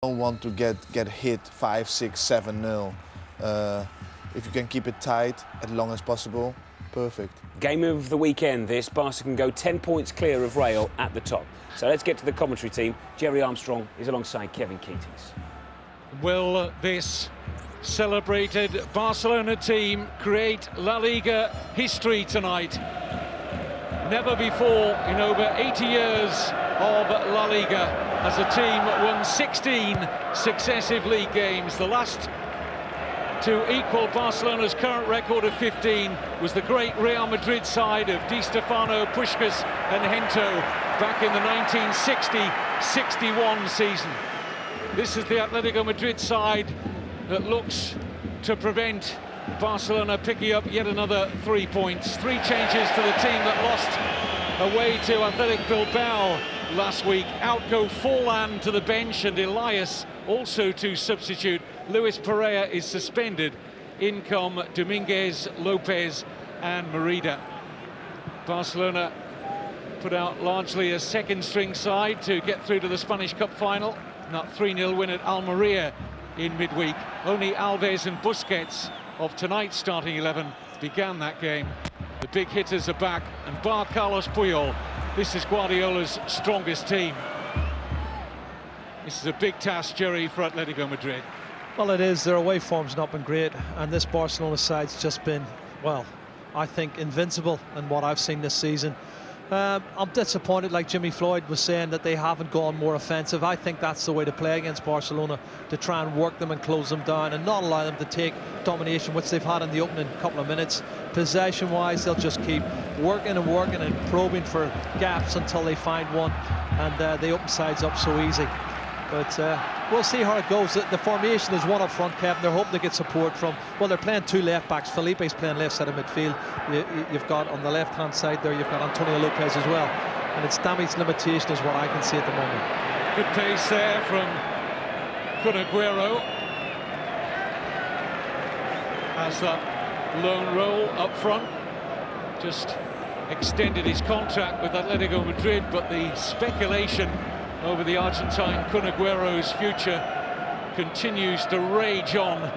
don't want to get hit 5, 6, 7-0. If you can keep it tight as long as possible, perfect. Game of the weekend this. Barca can go 10 points clear of Real at the top. So let's get to the commentary team. Jerry Armstrong is alongside Kevin Keatings. Will this celebrated Barcelona team create La Liga history tonight? Never before in over 80 years of La Liga has a team won 16 successive league games. The last to equal Barcelona's current record of 15 was the great Real Madrid side of Di Stefano, Puskás and Gento back in the 1960-61 season. This is the Atletico Madrid side that looks to prevent Barcelona picking up yet another 3 points. 3 changes to the team that lost away to Athletic Bilbao last week. Out go Forlan to the bench and Elias also to substitute. Luis Pereira is suspended. In come Dominguez, Lopez and Merida. Barcelona put out largely a second-string side to get through to the Spanish Cup final. That 3-0 win at Almeria in midweek. Only Alves and Busquets of tonight's starting 11 began that game. The big hitters are back, and bar Carlos Puyol, this is Guardiola's strongest team. This is a big task, Jerry, for Atletico Madrid. Well, it is. Their away form's not been great, and this Barcelona side's just been, well, I think invincible in what I've seen this season. I'm disappointed, like Jimmy Floyd was saying, that they haven't gone more offensive. I think that's the way to play against Barcelona, to try and work them and close them down and not allow them to take domination, which they've had in the opening couple of minutes. Possession-wise, they'll just keep working and working and probing for gaps until they find one, and they open sides up so easy. But we'll see how it goes. The formation is one up front, Kevin. They're hoping to get support from, well, they're playing 2 left-backs. Felipe's playing left side of midfield. You've got on the left-hand side there, you've got Antonio Lopez as well. And it's damage limitation is what I can see at the moment. Good pace there from Kun Aguero. Has that lone role up front. Just extended his contract with Atletico Madrid, but the speculation over the Argentine Kun Aguero's future continues to rage on, with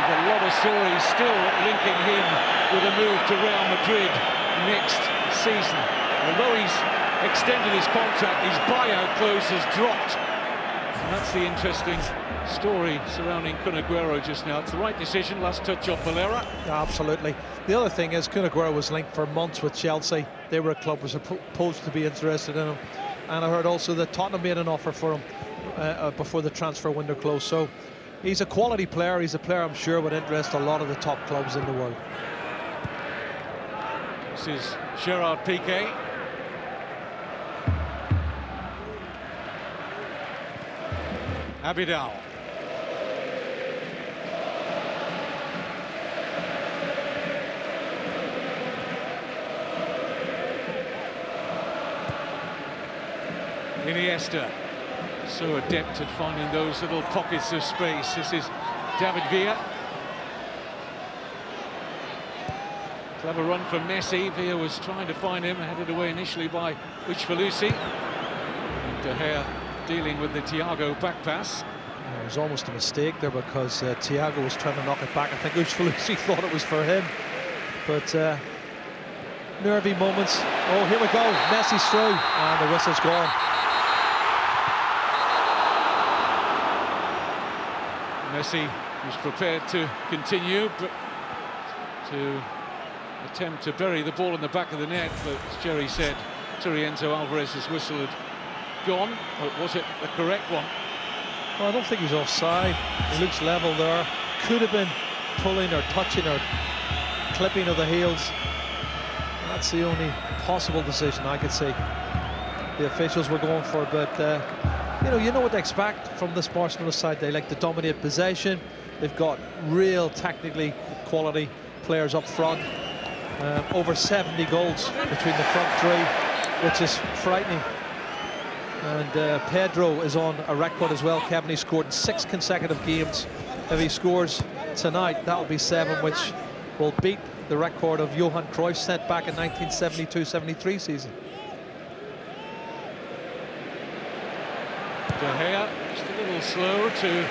a lot of stories still linking him with a move to Real Madrid next season. Although he's extended his contract, his buyout clause has dropped. And that's the interesting story surrounding Kun Aguero just now. It's the right decision. Last touch on Valera. Yeah, absolutely. The other thing is, Kun Aguero was linked for months with Chelsea. They were a club was supposed to be interested in him, and I heard also that Tottenham made an offer for him before the transfer window closed. So he's a quality player. He's a player I'm sure would interest a lot of the top clubs in the world. This is Gerard Piqué. Abidal. Iniesta, so adept at finding those little pockets of space. This is David Villa. Clever run from Messi. Villa was trying to find him, headed away initially by Uchvalusi. De Gea dealing with the Thiago back pass. It was almost a mistake there, because Thiago was trying to knock it back. I think Uchvalusi thought it was for him, but nervy moments. Oh, here we go. Messi's through, and the whistle's gone. Messi was prepared to continue, but to attempt to bury the ball in the back of the net, but as Jerry said, Turienzo Alvarez's whistle had gone. Or was it the correct one? Well, I don't think he's offside. He looks level there. Could have been pulling or touching or clipping of the heels. That's the only possible decision I could see the officials were going for, but you know what they expect from this Barcelona side. They like to dominate possession. They've got real technically quality players up front. Over 70 goals between the front 3, which is frightening. And Pedro is on a record as well, Kevin. He scored in 6 consecutive games. If he scores tonight, that'll be 7, which will beat the record of Johan Cruyff set back in 1972-73 season. De Gea just a little slow to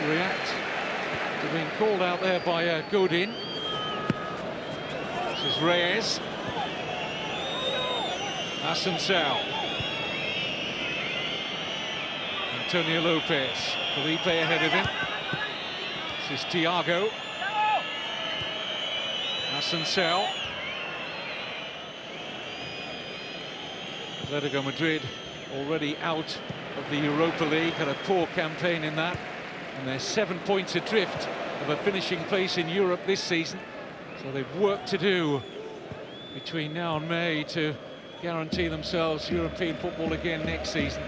react to being called out there by Godin. This is Reyes. Assunção. Antonio Lopez. Felipe ahead of him. This is Thiago. Assunção. Atletico Madrid already out of the Europa League, had a poor campaign in that, and they're 7 points adrift of a finishing place in Europe this season. So they've work to do between now and May to guarantee themselves European football again next season.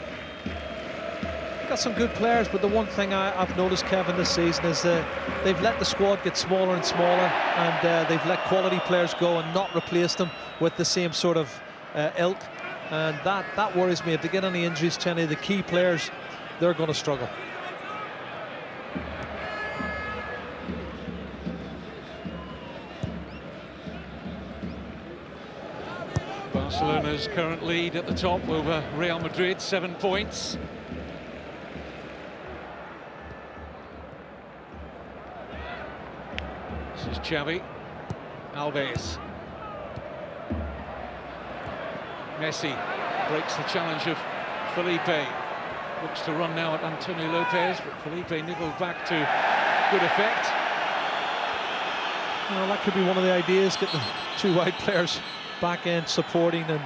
Got some good players, but the one thing I've noticed, Kevin, this season is they've let the squad get smaller and smaller, and they've let quality players go and not replace them with the same sort of ilk. And that worries me. If they get any injuries to any of the key players, they're going to struggle. Barcelona's current lead at the top over Real Madrid, 7 points. This is Xavi. Alves. Messi breaks the challenge of Felipe. Looks to run now at Antonio Lopez, but Felipe niggled back to good effect. Well, that could be one of the ideas, get the two wide players back in supporting, and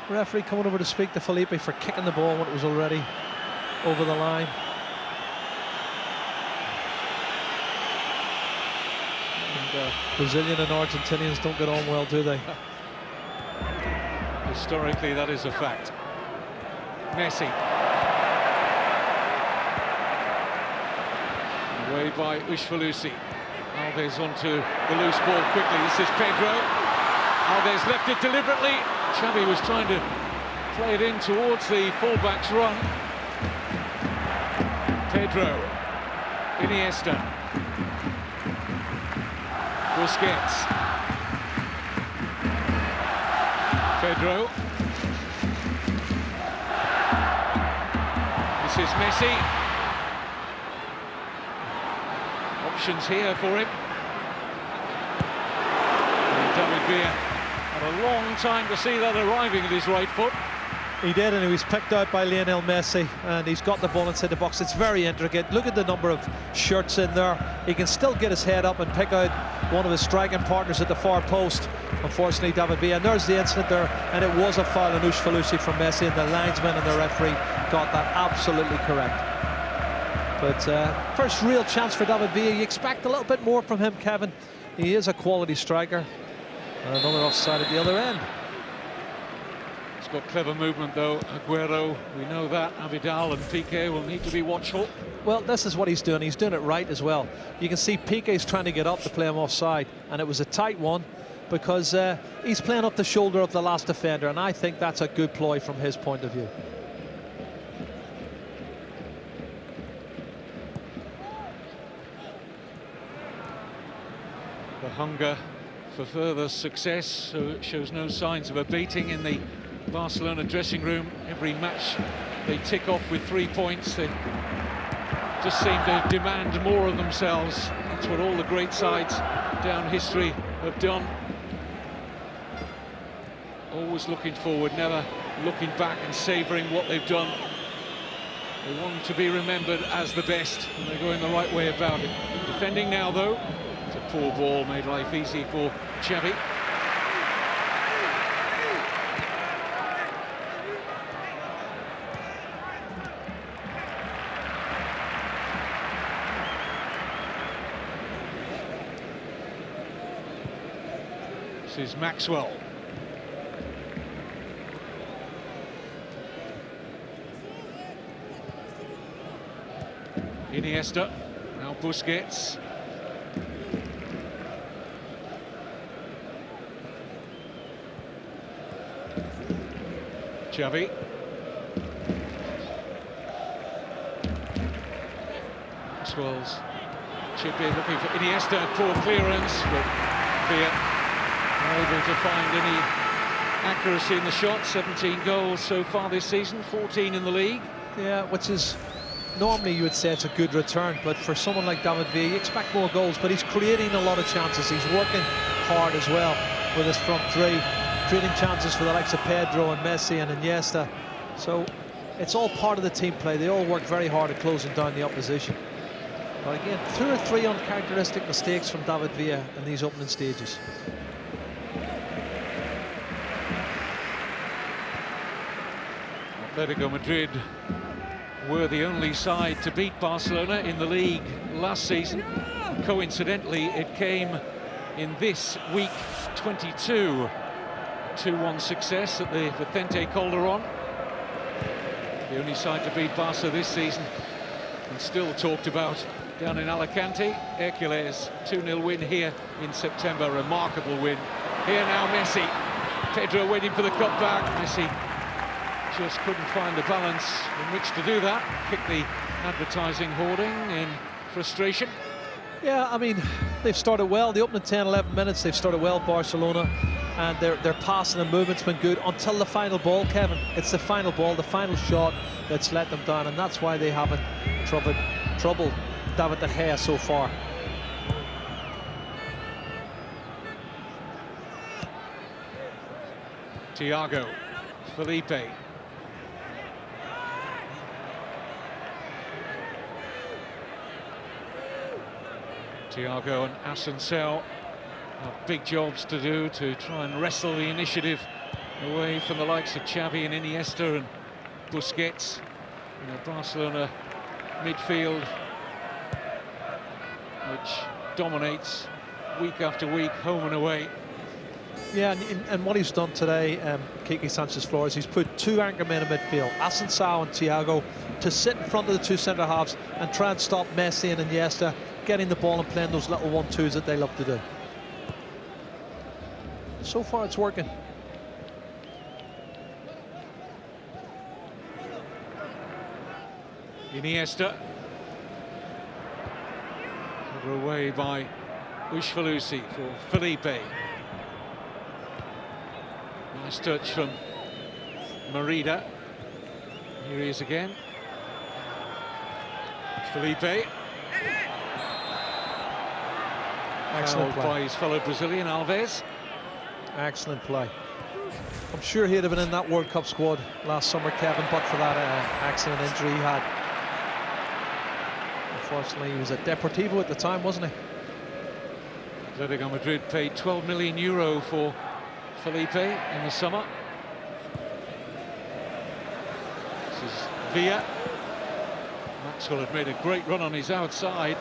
referee coming over to speak to Felipe for kicking the ball when it was already over the line. And Brazilian and Argentinians don't get on well, do they? Historically, that is a fact. Messi. Away by Ushvalusi. Alves onto the loose ball quickly. This is Pedro. Alves left it deliberately. Xavi was trying to play it in towards the fullback's run. Pedro. Iniesta. Busquets. Pedro. This is Messi. Options here for him. And David Villa had a long time to see that arriving at his right foot. He did, and he was picked out by Lionel Messi, and he's got the ball inside the box. It's very intricate. Look at the number of shirts in there. He can still get his head up and pick out one of his striking partners at the far post. Unfortunately, David Villa. And there's the incident there, and it was a foul on Ushvalusi from Messi, and the linesman and the referee got that absolutely correct. But first real chance for David Villa. You expect a little bit more from him, Kevin. He is a quality striker. And another offside at the other end. He's got clever movement though, Aguero, we know that. Abidal and Piqué will need to be watchful. Well, this is what he's doing it right as well. You can see Piqué's trying to get up to play him offside, and it was a tight one because he's playing up the shoulder of the last defender, and I think that's a good ploy from his point of view. The hunger for further success, so it shows no signs of abating in the Barcelona dressing room. Every match they tick off with 3 points. They just seem to demand more of themselves. That's what all the great sides down history have done. Always looking forward, never looking back and savouring what they've done. They want to be remembered as the best, and they're going the right way about it. Defending now, though. It's a poor ball, made life easy for Xavi. This is Maxwell. Iniesta, now Busquets. Xavi. Maxwell's chip in, looking for Iniesta, poor clearance, but Villa unable to find any accuracy in the shot. 17 goals so far this season, 14 in the league. Yeah, which is normally you would say it's a good return, but for someone like David Villa, you expect more goals, but he's creating a lot of chances. He's working hard as well with his front three, creating chances for the likes of Pedro and Messi and Iniesta. So it's all part of the team play. They all work very hard at closing down the opposition. But again, 2 or 3 uncharacteristic mistakes from David Villa in these opening stages. Atletico Madrid were the only side to beat Barcelona in the league last season. Coincidentally, it came in this week 22. 2-1 success at the Vicente Calderón. The only side to beat Barca this season, and still talked about down in Alicante. Hercules, 2-0 win here in September, remarkable win. Here now Messi, Pedro waiting for the cutback. Messi just couldn't find the balance in which to do that. Kicked the advertising hoarding in frustration. Yeah, I mean, they've started well. The opening 10-11 minutes, they've started well, Barcelona, and their passing and movement's been good until the final ball, Kevin. It's the final ball, the final shot that's let them down, and that's why they haven't troubled David De Gea so far. Thiago, Felipe. Thiago and Asensio have big jobs to do to try and wrestle the initiative away from the likes of Xavi and Iniesta and Busquets. You know, Barcelona midfield, which dominates week after week, home and away. Yeah, and what he's done today, Quique Sanchez-Flores, he's put 2 anchor men in midfield, Asensio and Thiago, to sit in front of the 2 centre-halves and try and stop Messi and Iniesta getting the ball and playing those little 1-2s that they love to do. So far it's working. Iniesta. Over away by Ushvalusi for Felipe. Nice touch from Merida. Here he is again. Felipe. Excellent Fouled play by his fellow Brazilian, Alves. Excellent play. I'm sure he'd have been in that World Cup squad last summer, Kevin, but for that accident injury he had. Unfortunately, he was at Deportivo at the time, wasn't he? Atletico Madrid paid 12 million euro for Felipe in the summer. This is Villa. Maxwell had made a great run on his outside.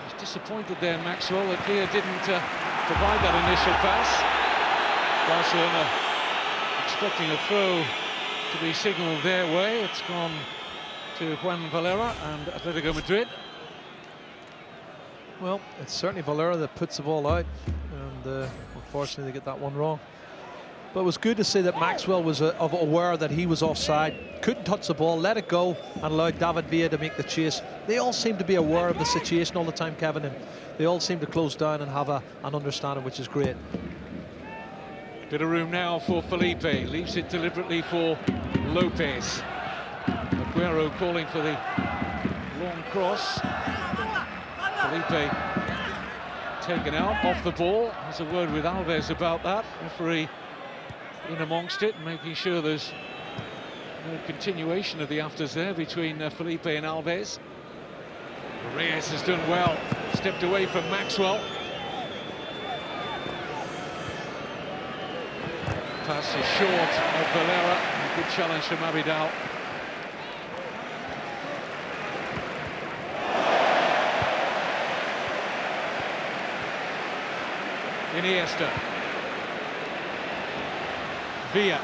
He's disappointed there, Maxwell, that Villa didn't provide that initial pass. Barcelona expecting a throw to be signalled their way. It's gone to Juan Valera and Atletico Madrid. Well, it's certainly Valera that puts the ball out, and unfortunately they get that one wrong. But it was good to see that Maxwell was aware that he was offside, couldn't touch the ball, let it go, and allowed David Villa to make the chase. They all seem to be aware of the situation all the time, Kevin, and they all seem to close down and have an understanding, which is great. Bit of room now for Felipe, leaves it deliberately for Lopez. Aguero calling for the long cross. Felipe taken out, off the ball. There's a word with Alves about that. Referee in amongst it, making sure there's no continuation of the afters there between Felipe and Alves. Reyes has done well, stepped away from Maxwell. Pass is short of Valera. A good challenge from Abidal. Iniesta. Villa.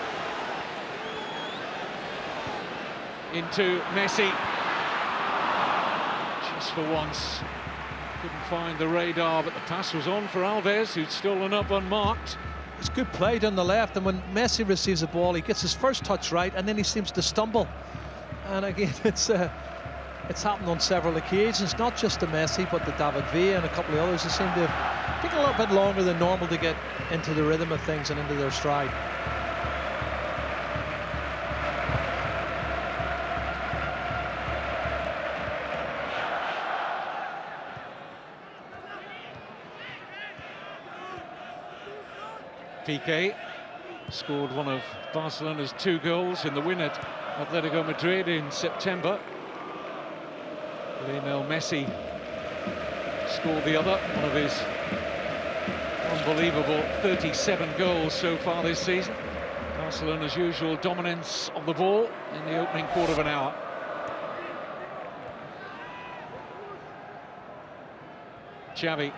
Into Messi. Just for once. Couldn't find the radar, but the pass was on for Alves, who'd stolen up unmarked. It's good play down the left, and when Messi receives the ball, he gets his first touch right, and then he seems to stumble. And again, it's it's happened on several occasions, not just to Messi, but to David Villa and a couple of others who seem to have taken a little bit longer than normal to get into the rhythm of things and into their stride. Piqué scored one of Barcelona's 2 goals in the win at Atletico Madrid in September. Lionel Messi scored the other, one of his unbelievable 37 goals so far this season. Barcelona's usual dominance of the ball in the opening quarter of an hour. Xavi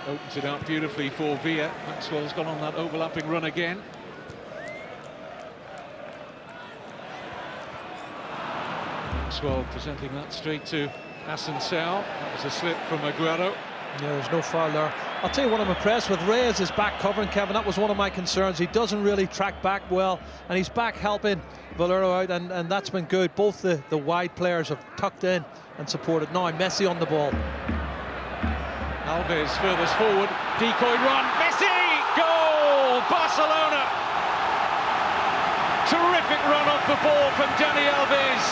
opens it up beautifully for Villa. Maxwell's gone on that overlapping run again. Maxwell presenting that straight to Asensio. That was a slip from Aguero. Yeah, there's no foul there. I'll tell you what I'm impressed with. Reyes is back covering, Kevin. That was one of my concerns. He doesn't really track back well, and he's back helping Valero out, and that's been good. Both the wide players have tucked in and supported. Now Messi on the ball. Alves furthest forward, decoy run, Messi! Goal! Barcelona! Terrific run off the ball from Dani Alves.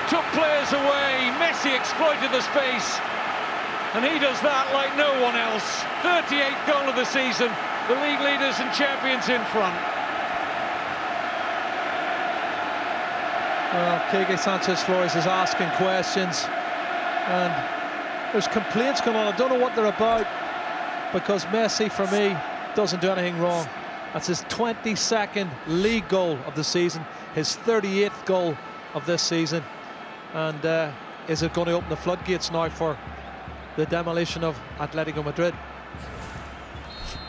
Took players away, Messi exploited the space, and he does that like no one else. 38th goal of the season, the league leaders and champions in front. Well, Quique Sanchez-Flores is asking questions, and there's complaints going on. I don't know what they're about, because Messi, for me, doesn't do anything wrong. That's his 22nd league goal of the season, his 38th goal of this season. And is it going to open the floodgates now for the demolition of Atletico Madrid?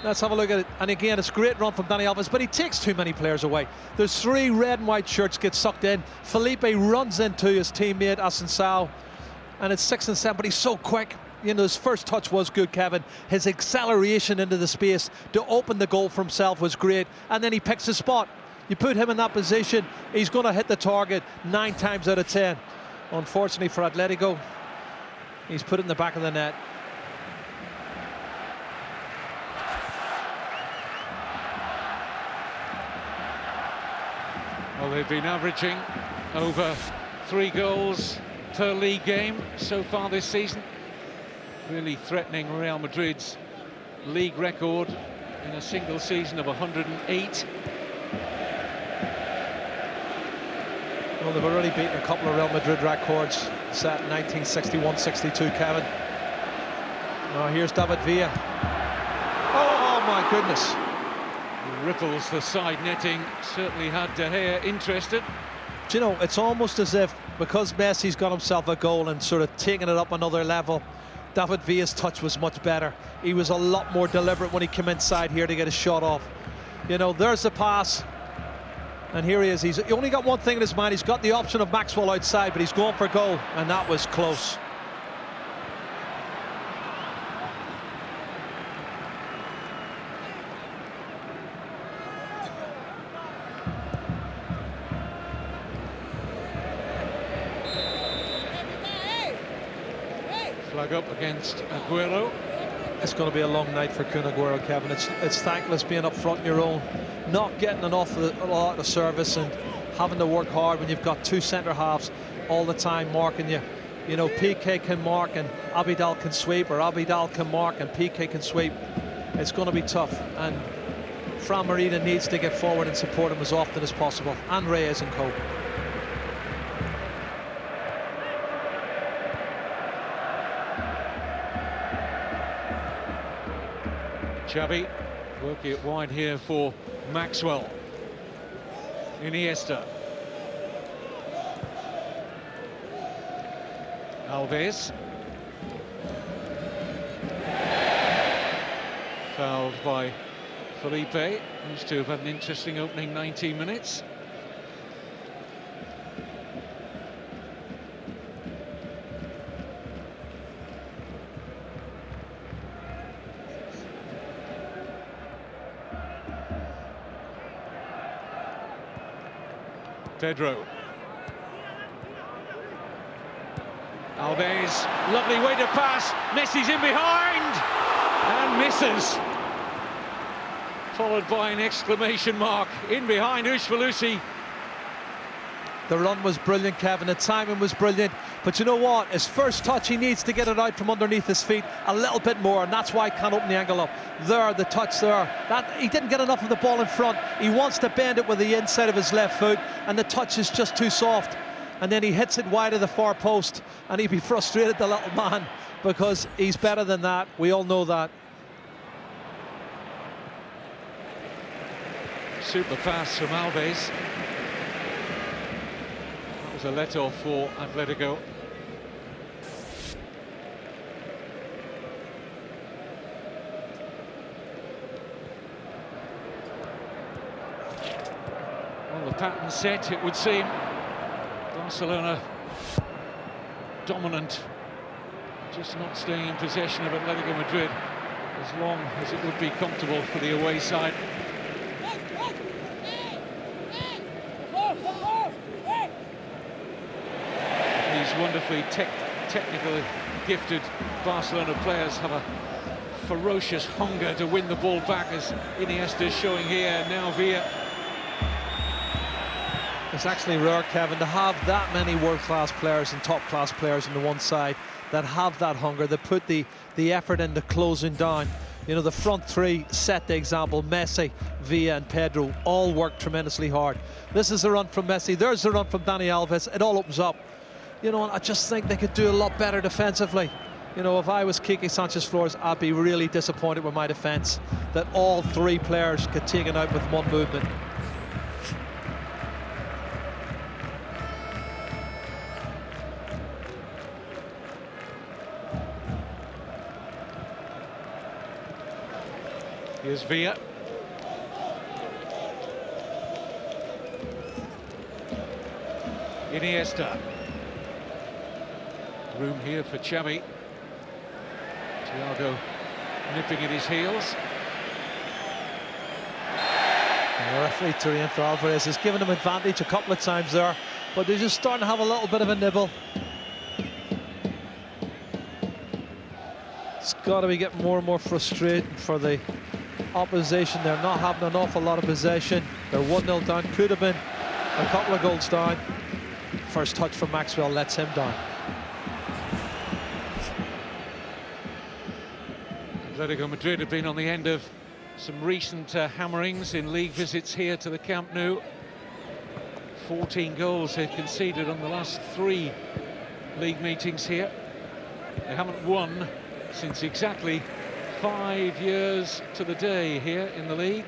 Let's have a look at it. And again, it's a great run from Dani Alves, but he takes too many players away. There's 3 red and white shirts get sucked in. Felipe runs into his teammate Asensio, and it's 6 and 7, but he's so quick. You know, his first touch was good, Kevin. His acceleration into the space to open the goal for himself was great, and then he picks his spot. You put him in that position, he's going to hit the target 9 times out of 10. Unfortunately for Atletico, he's put it in the back of the net. Well, they've been averaging over 3 goals per league game so far this season, really threatening Real Madrid's league record in a single season of 108. Well, they've already beaten a couple of Real Madrid records set in 1961-62, Kevin. Now here's David Villa. Oh my goodness. Ripples the side netting, certainly had De Gea interested. Do you know, it's almost as if, because Messi's got himself a goal and sort of taking it up another level, David Villa's touch was much better. He was a lot more deliberate when he came inside here to get a shot off. You know, there's the pass, and here he is. He only got one thing in his mind. He's got the option of Maxwell outside, but he's going for goal, and that was close. Flag up against Aguero. It's going to be a long night for Kun Aguero, Kevin. It's thankless being up front on your own, not getting a lot of service, and having to work hard when you've got 2 centre halves all the time marking you. You know, Piqué can mark and Abidal can sweep, or Abidal can mark and Piqué can sweep. It's going to be tough, and Fran Marina needs to get forward and support him as often as possible, and Reyes and co. Xavi working it wide here for Maxwell. Iniesta. Alves. Fouled by Felipe. These two have had an interesting opening 19 minutes. Pedro. Alves, lovely way to pass. Messi's in behind and misses. Followed by an exclamation mark. In behind Ushvalusi. The run was brilliant, Kevin. The timing was brilliant. But you know what? His first touch, he needs to get it out from underneath his feet a little bit more, and that's why he can't open the angle up. There, the touch there. He didn't get enough of the ball in front. He wants to bend it with the inside of his left foot, and the touch is just too soft. And then he hits it wide of the far post, and he'd be frustrated, the little man, because he's better than that. We all know that. Super pass from Alves. That was a let-off for Atletico. Well, the pattern set, it would seem. Barcelona dominant, just not staying in possession of Atletico Madrid as long as it would be comfortable for the away side. These wonderfully technically gifted Barcelona players have a ferocious hunger to win the ball back, as Iniesta is showing here. Now Villa. It's actually rare, Kevin, to have that many world-class players and top-class players on the one side that have that hunger, that put the effort into closing down. You know, the front three set the example. Messi, Villa and Pedro all worked tremendously hard. This is the run from Messi. There's the run from Dani Alves. It all opens up. You know, I just think they could do a lot better defensively. You know, if I was Quique Sanchez-Flores, I'd be really disappointed with my defence, that all three players get taken out with one movement. Here's Villa. Iniesta. Room here for Xavi. Thiago nipping at his heels. The referee Toriento Alvarez has given him advantage a couple of times there, but they're just starting to have a little bit of a nibble. It's got to be getting more and more frustrating for the opposition. They're not having an awful lot of possession. They're 1-0 down, could have been a couple of goals down. First touch from Maxwell lets him down. Atletico Madrid have been on the end of some recent hammerings in league visits here to the Camp Nou. 14 goals they've conceded on the last 3 league meetings here. They haven't won since exactly 5 years to the day here in the league,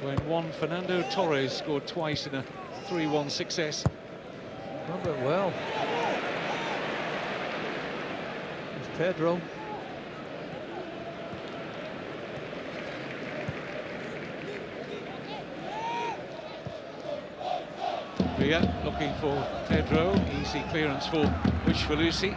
when Juan Fernando Torres scored twice in a 3-1 success. Remember it well. It's Pedro. Villa looking for Pedro. Easy clearance for Ushvalusi.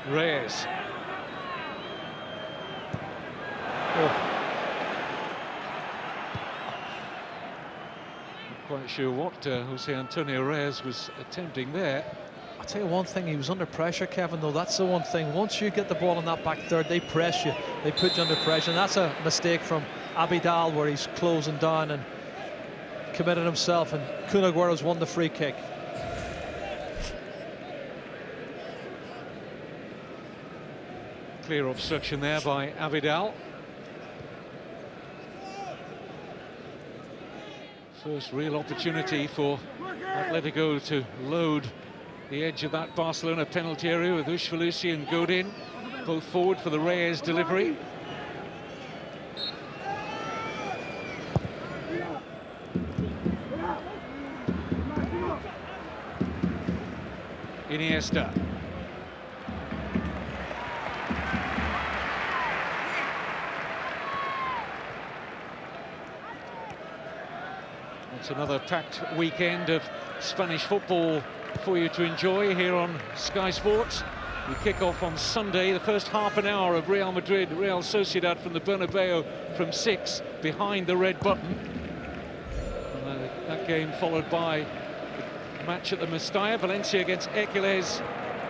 Reyes. Not quite sure what Jose Antonio Reyes was attempting there. I'll tell you one thing, he was under pressure, Kevin, though. That's the one thing. Once you get the ball in that back third, they press you. They put you under pressure. And that's a mistake from Abidal, where he's closing down and committed himself. And Kun Aguero's won the free kick. Clear obstruction there by Abidal. First real opportunity for Atletico to load the edge of that Barcelona penalty area with Ushvalusi and Godin, both forward for the Reyes delivery. Iniesta. It's another packed weekend of Spanish football for you to enjoy here on Sky Sports. We kick off on Sunday, the first half an hour of Real Madrid, Real Sociedad from the Bernabeu from 6, behind the red button. And that game followed by the match at the Mestalla, Valencia against Hércules,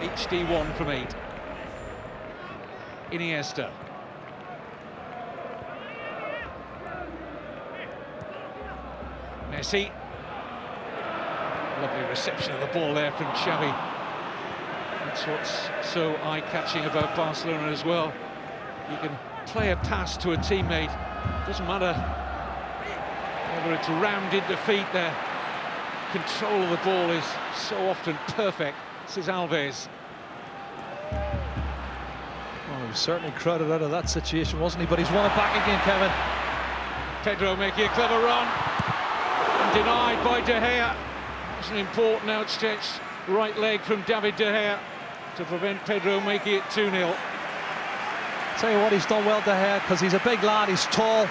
HD1 from 8. Iniesta. Messi. Lovely reception of the ball there from Xavi. That's what's so eye-catching about Barcelona as well. You can play a pass to a teammate, doesn't matter whether it's rounded defeat, their control of the ball is so often perfect. This is Alves. Well, he was certainly crowded out of that situation, wasn't he? But he's won it back again, Kevin. Pedro making a clever run, and denied by De Gea. It's an important outstretched right leg from David De Gea to prevent Pedro making it 2-0. Tell you what, he's done well, De Gea, because he's a big lad, he's tall,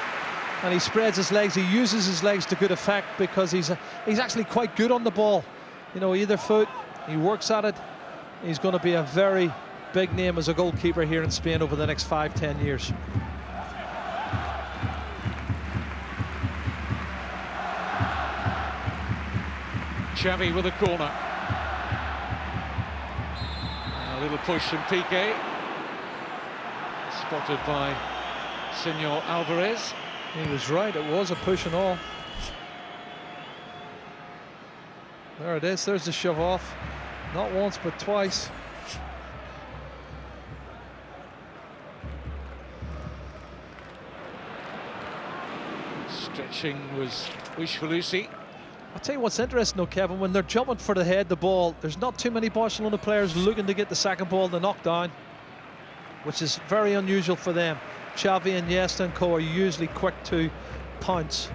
and he spreads his legs. He uses his legs to good effect because he's actually quite good on the ball. You know, either foot, he works at it. He's going to be a very big name as a goalkeeper here in Spain over the next 5-10 years. Xavi with a corner. A little push from Piqué. Spotted by Senor Alvarez. He was right, it was a push and all. There it is, there's the shove off. Not once, but twice. Stretching was wishful Lucy. I'll tell you what's interesting though, Kevin, when they're jumping for the head, the ball, there's not too many Barcelona players looking to get the second ball to knock down, which is very unusual for them. Xavi, Iniesta and co are usually quick to pounce,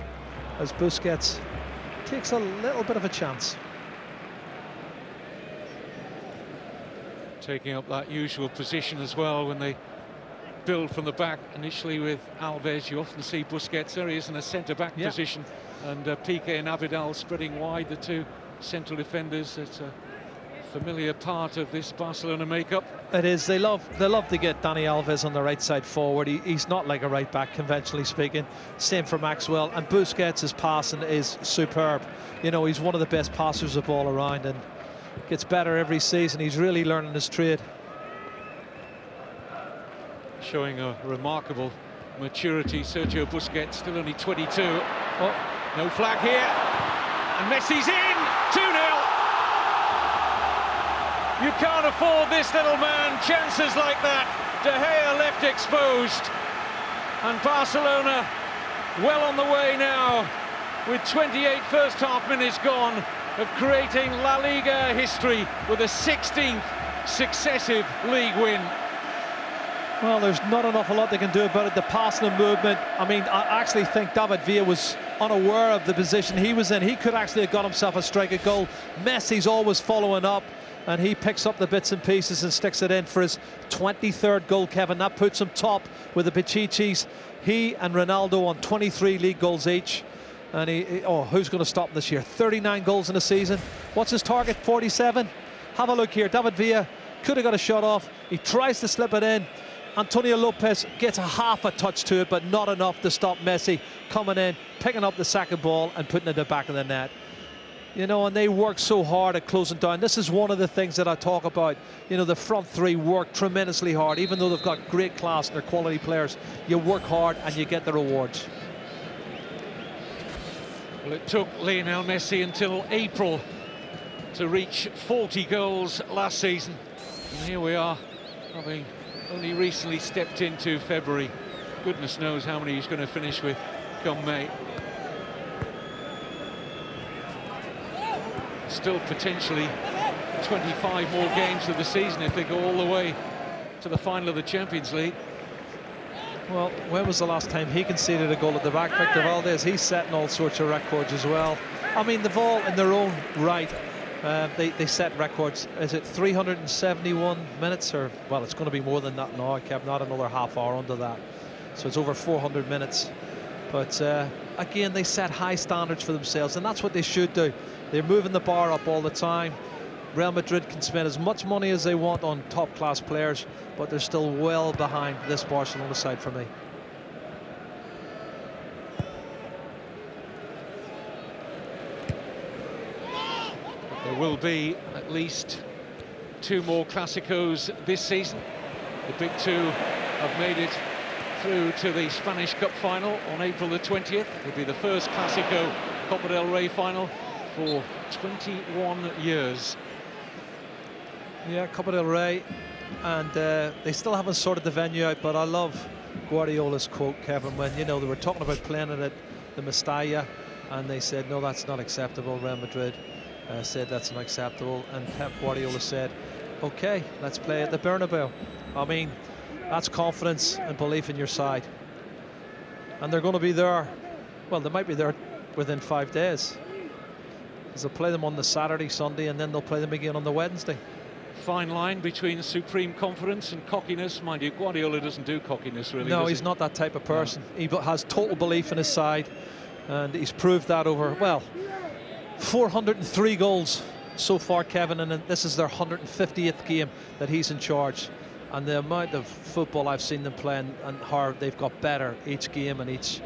as Busquets takes a little bit of a chance. Taking up that usual position as well when they build from the back. Initially with Alves, you often see Busquets, there he is in a centre-back position, and Piqué and Abidal spreading wide, the two central defenders. It's a familiar part of this Barcelona makeup. It is. They love to get Dani Alves on the right side forward. He's not like a right back, conventionally speaking. Same for Maxwell. And Busquets' passing is superb. You know, he's one of the best passers of ball around and gets better every season. He's really learning his trade. Showing a remarkable maturity, Sergio Busquets, still only 22. Oh, no flag here. And Messi's in! 2-0! You can't afford this little man chances like that. De Gea left exposed. And Barcelona well on the way now, with 28 first half minutes gone, of creating La Liga history with a 16th successive league win. Well, there's not an awful lot they can do about it. The passing and movement. I mean, I actually think David Villa was unaware of the position he was in. He could actually have got himself a strike at goal. Messi's always following up, and he picks up the bits and pieces and sticks it in for his 23rd goal, Kevin. That puts him top with the Pichichis. He and Ronaldo on 23 league goals each. And who's going to stop him this year? 39 goals in a season. What's his target? 47? Have a look here. David Villa could have got a shot off. He tries to slip it in. Antonio Lopez gets a half a touch to it, but not enough to stop Messi coming in, picking up the second ball and putting it in the back of the net. You know, and they work so hard at closing down. This is one of the things that I talk about. You know, the front three work tremendously hard. Even though they've got great class and they're quality players, you work hard and you get the rewards. Well, it took Lionel Messi until April to reach 40 goals last season. And here we are, having only recently stepped into February. Goodness knows how many he's going to finish with come May. Still potentially 25 more games of the season if they go all the way to the final of the Champions League. Well, when was the last time he conceded a goal at the back? Victor Valdez, he's setting all sorts of records as well. I mean, they've all in their own right. They set records. Is it 371 minutes? Or, well, it's going to be more than that now, Kev, not another half hour under that. So it's over 400 minutes. But again, they set high standards for themselves, and that's what they should do. They're moving the bar up all the time. Real Madrid can spend as much money as they want on top-class players, but they're still well behind this Barcelona side for me. There will be at least 2 more Clásicos this season. The big two have made it through to the Spanish Cup final on April the 20th. It'll be the first Clásico Copa del Rey final for 21 years. Yeah, Copa del Rey, and they still haven't sorted the venue out, but I love Guardiola's quote, Kevin, when, you know, they were talking about playing it at the Mestalla, and they said, no, that's not acceptable. Real Madrid said that's unacceptable, and Pep Guardiola said, okay, let's play at the Bernabeu. I mean, that's confidence and belief in your side. And they're going to be there, well, they might be there within 5 days. Because they'll play them on the Saturday, Sunday, and then they'll play them again on the Wednesday. Fine line between supreme confidence and cockiness. Mind you, Guardiola doesn't do cockiness, really. No, he's not that type of person. No. He has total belief in his side, and he's proved that over, well, 403 goals so far, Kevin, and this is their 150th game that he's in charge. And the amount of football I've seen them playing and how they've got better each game and each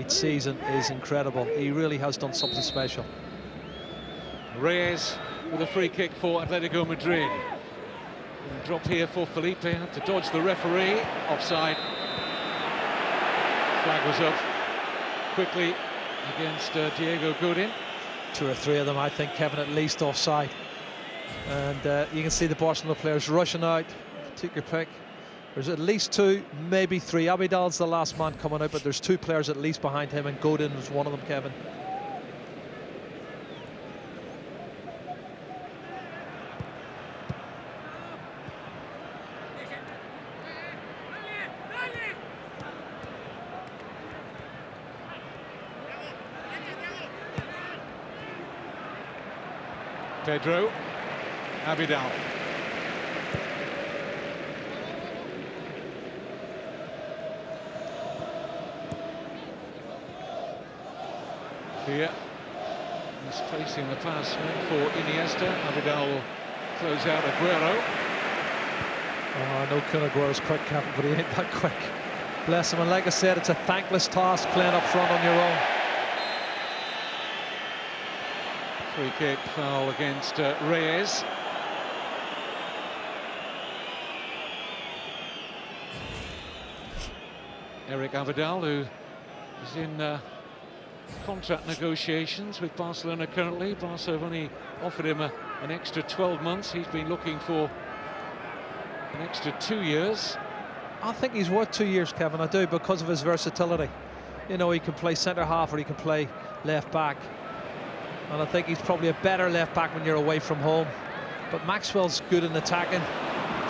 season is incredible. He really has done something special. Reyes with a free kick for Atletico Madrid. And drop here for Felipe to dodge the referee. Offside. Flag was up quickly against Diego Godin. 2 or 3 of them, I think, Kevin, at least offside. And you can see the Barcelona players rushing out. Take your pick. There's at least 2, maybe 3. Abidal's the last man coming out, but there's 2 players at least behind him, and Godin was one of them, Kevin. Pedro, Abidal. Here, he's placing the pass meant for Iniesta. Abidal will close out Aguero. Oh, I know Kun Aguero's quick, Kevin, but he ain't that quick. Bless him, and like I said, it's a thankless task playing up front on your own. Free kick, foul against Reyes. Eric Abidal, who is in contract negotiations with Barcelona currently. Barca have only offered him an extra 12 months. He's been looking for an extra 2 years. I think he's worth 2 years, Kevin, I do, because of his versatility. You know, he can play centre-half or he can play left-back. And I think he's probably a better left-back when you're away from home. But Maxwell's good in attacking,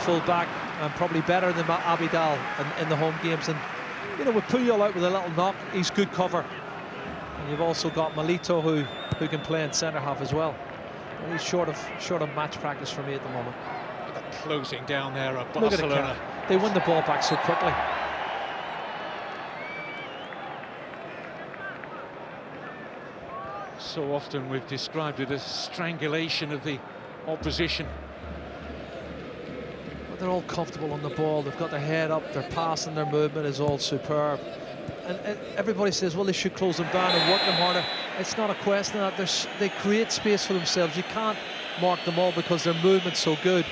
full-back, and probably better than Abidal in the home games. And, you know, with Puyol out with a little knock, he's good cover. And you've also got Milito, who can play in centre-half as well. And he's short of match practice for me at the moment. Look at closing down there at Look Barcelona. at it, they win the ball back so quickly. So often we've described it as strangulation of the opposition. But they're all comfortable on the ball. They've got their head up, their passing, their movement is all superb. And everybody says, well, they should close them down and work them harder. It's not a question of that. They create space for themselves. You can't mark them all because their movement's so good.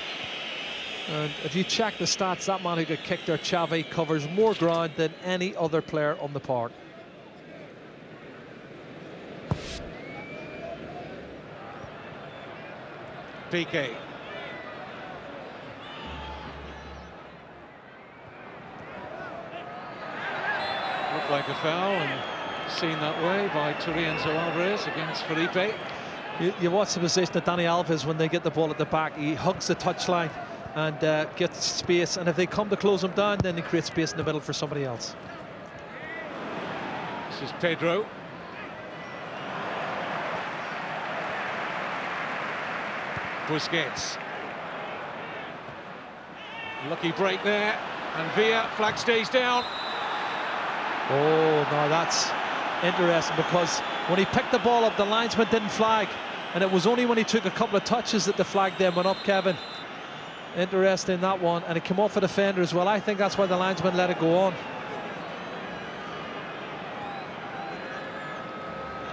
And if you check the stats, that man who got kicked there, Xavi, covers more ground than any other player on the park. Piqué. Looked like a foul and seen that way by Turienzo Alvarez against Felipe. You watch the position of Dani Alves when they get the ball at the back. He hugs the touchline and gets space, and if they come to close him down, then he creates space in the middle for somebody else. This is Pedro. Busquets. Lucky break there, and Villa, flag stays down. Oh, no, that's interesting, because when he picked the ball up, the linesman didn't flag. And it was only when he took a couple of touches that the flag then went up, Kevin. Interesting, that one. And it came off a defender as well. I think that's why the linesman let it go on.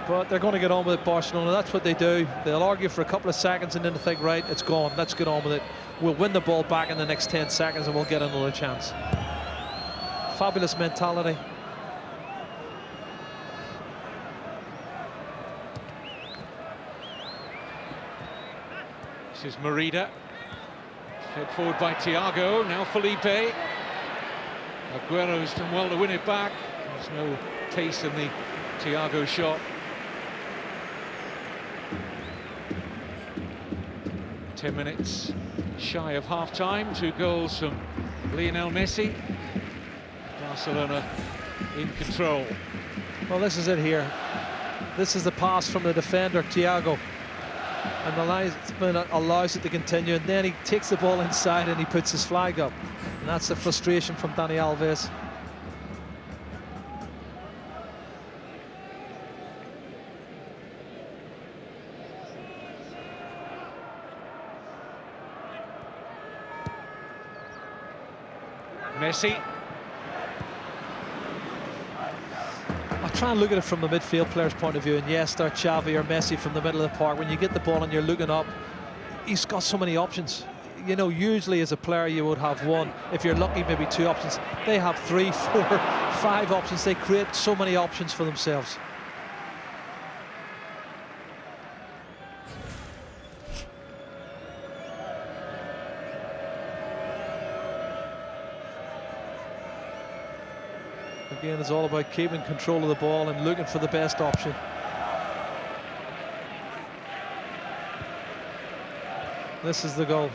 But they're going to get on with it, Barcelona. That's what they do. They'll argue for a couple of seconds and then they think, right, it's gone. Let's get on with it. We'll win the ball back in the next 10 seconds and we'll get another chance. Fabulous mentality. This is Merida. Fed forward by Thiago. Now Felipe. Aguero's done well to win it back. There's no pace in the Thiago shot. 10 minutes shy of half-time. 2 goals from Lionel Messi. Barcelona in control. Well, this is it here. This is the pass from the defender, Thiago. And the linesman allows it to continue, and then he takes the ball inside and he puts his flag up. And that's the frustration from Dani Alves. Messi. I try and look at it from the midfield player's point of view, and yes, they're Xavi or Messi from the middle of the park. When you get the ball and you're looking up, he's got so many options. You know, usually as a player you would have one. If you're lucky, maybe 2 options. They have 3, 4, 5 options. They create so many options for themselves. Again, it's all about keeping control of the ball and looking for the best option. This is the goal.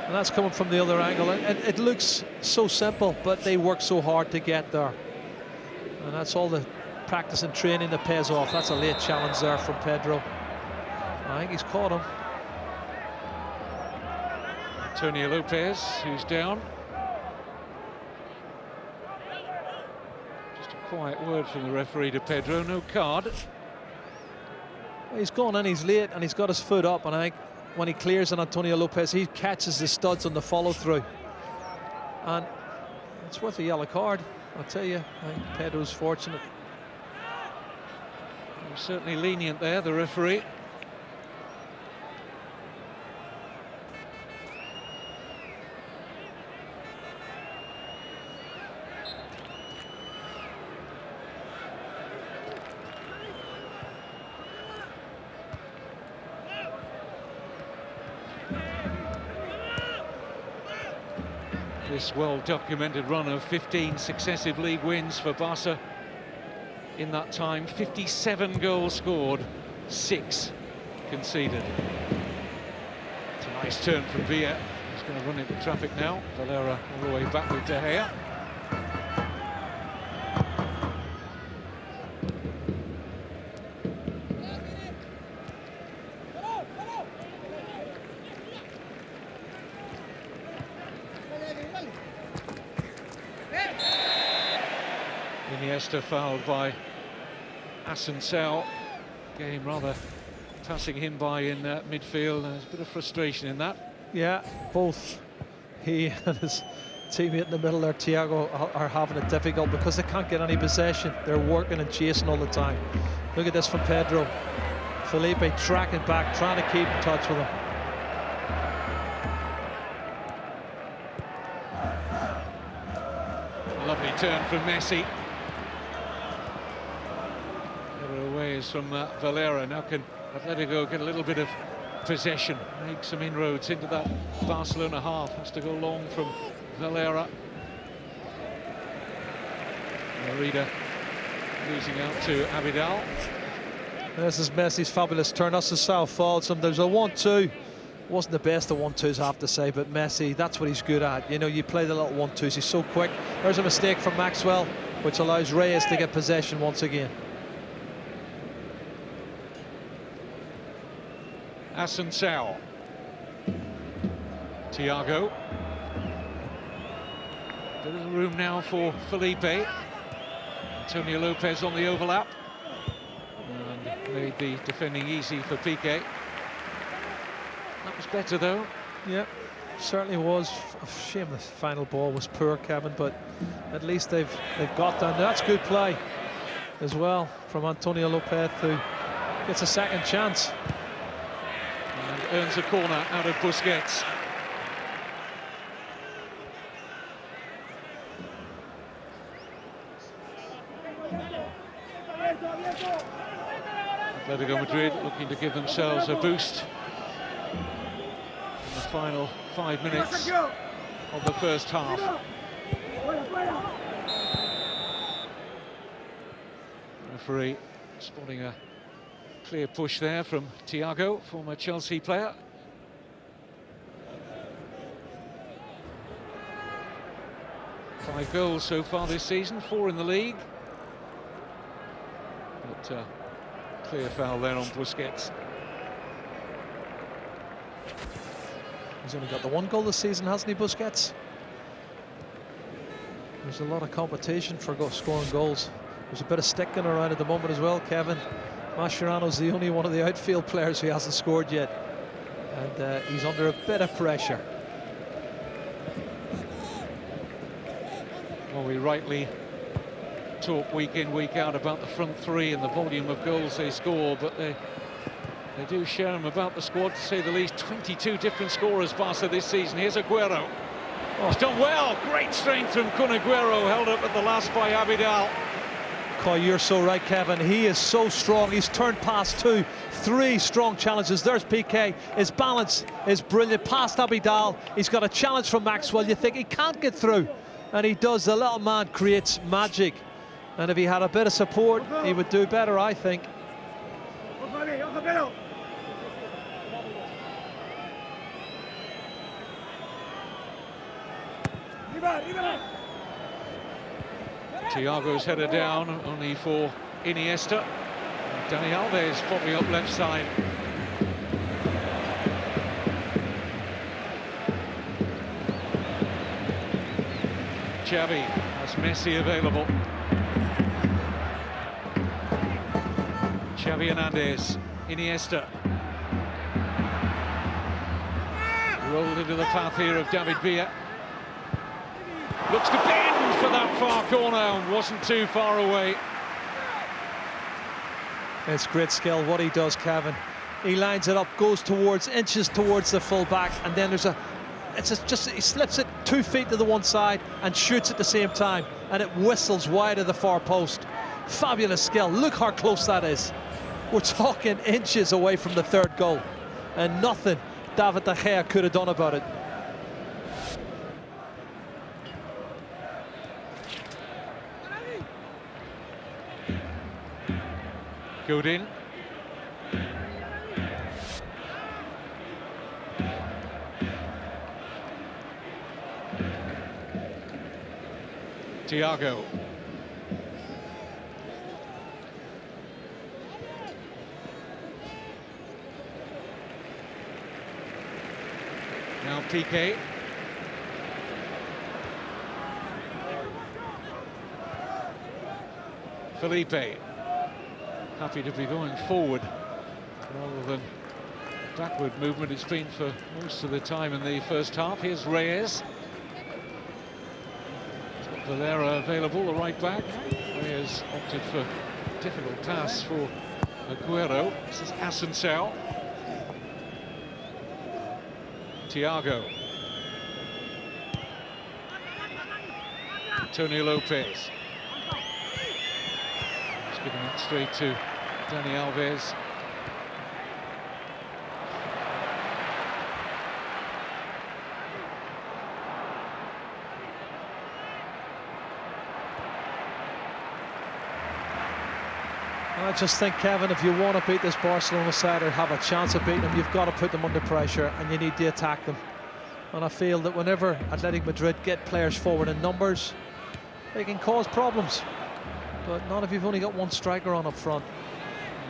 And that's coming from the other angle. And it looks so simple, but they work so hard to get there. And that's all the practice and training that pays off. That's a late challenge there from Pedro. I think he's caught him. Antonio Lopez, who's down. Quiet word from the referee to Pedro, no card. He's gone in, he's late, and he's got his foot up, and I think when he clears on Antonio Lopez, he catches the studs on the follow-through. And it's worth a yellow card, I'll tell you. I think Pedro's fortunate. Certainly lenient there, the referee. This well-documented run of 15 successive league wins for Barca. In that time, 57 goals scored, 6 conceded. It's a nice turn from Villa. He's going to run into traffic now. Valera all the way back with De Gea. Iniesta fouled by Assunção. Game rather passing him by in midfield. There's a bit of frustration in that. Yeah, both he and his teammate in the middle there, Thiago, are having it difficult because they can't get any possession. They're working and chasing all the time. Look at this from Pedro. Felipe tracking back, trying to keep in touch with him. Lovely turn from Messi. Away is from Valera. Now can Atletico get a little bit of possession, make some inroads into that Barcelona half. Has to go long from Valera. Merida losing out to Abidal. This is Messi's fabulous turn. Assunção faults him. There's a 1-2. Wasn't the best of 1-2s, I have to say, but Messi, that's what he's good at. You know, you play the little 1-2s. He's so quick. There's a mistake from Maxwell, which allows Reyes to get possession once again. Assunção. Thiago. Bit of room now for Felipe. Antonio Lopez on the overlap. And made the defending easy for Piqué. That was better though. Yeah, certainly was. A shame the final ball was poor, Kevin, but at least they've got down. That's good play as well from Antonio Lopez, who gets a second chance. And earns a corner out of Busquets. Atletico Madrid looking to give themselves a boost in the final 5 minutes of the first half. Referee spotting a clear push there from Thiago, former Chelsea player. Five goals so far this season, 4 in the league. But clear foul there on Busquets. He's only got the 1 goal this season, hasn't he, Busquets? There's a lot of competition for scoring goals. There's a bit of sticking around at the moment as well, Kevin. Mascherano's the only one of the outfield players who hasn't scored yet. And he's under a bit of pressure. Well, we rightly talk week in, week out about the front three and the volume of goals they score, but they do share them about the squad, to say the least. 22 different scorers, Barca, this season. Here's Aguero. Oh, he's done well. Great strength from Kun Aguero, held up at the last by Abidal. Oh, you're so right, Kevin. He is so strong. He's turned past 2, 3 strong challenges. There's Piqué. His balance is brilliant. Past Abidal. He's got a challenge from Maxwell. You think he can't get through, and he does. The little man creates magic. And if he had a bit of support, he would do better, I think. Thiago's header down, only for Iniesta. Dani Alves popping up left side. Xavi has Messi available. Xavi Hernandez, Iniesta. Rolled into the path here of David Villa. Looks to bend for that far corner and wasn't too far away. It's great skill what he does, Kevin. He lines it up, goes towards, inches towards the full back, and then there's he slips it 2 feet to the one side and shoots at the same time, and it whistles wide of the far post. Fabulous skill. Look how close that is. We're talking inches away from the 3rd goal, and nothing David De Gea could have done about it. Godin. Thiago. Now Piqué. Felipe. Happy to be going forward rather than backward movement. It's been for most of the time in the first half. Here's Reyes. He's got Valera available, the right back. Reyes opted for a difficult pass for Aguero. This is Asensio. Thiago. Antonio Lopez. Giving it straight to Dani Alves. I just think, Kevin, if you want to beat this Barcelona side or have a chance of beating them, you've got to put them under pressure and you need to attack them. And I feel that whenever Athletic Madrid get players forward in numbers, they can cause problems. But not if you've only got one striker on up front.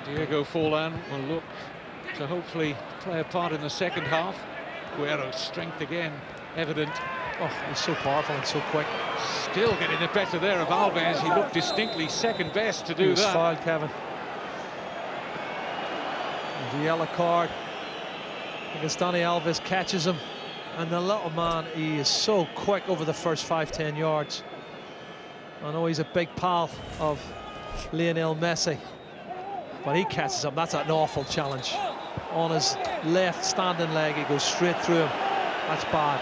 Diego Forlan will look to hopefully play a part in the second half. Aguero's strength again evident. Oh, he's so powerful and so quick. Still getting the better there of Alves. He looked distinctly second best to do He was that. fouled, Kevin. There's a yellow card. I guess Dani Alves catches him, and the little man, he is so quick over the first 5-10 yards. I know he's a big pal of Lionel Messi, but he catches him. That's an awful challenge. On his left standing leg, he goes straight through him. That's bad.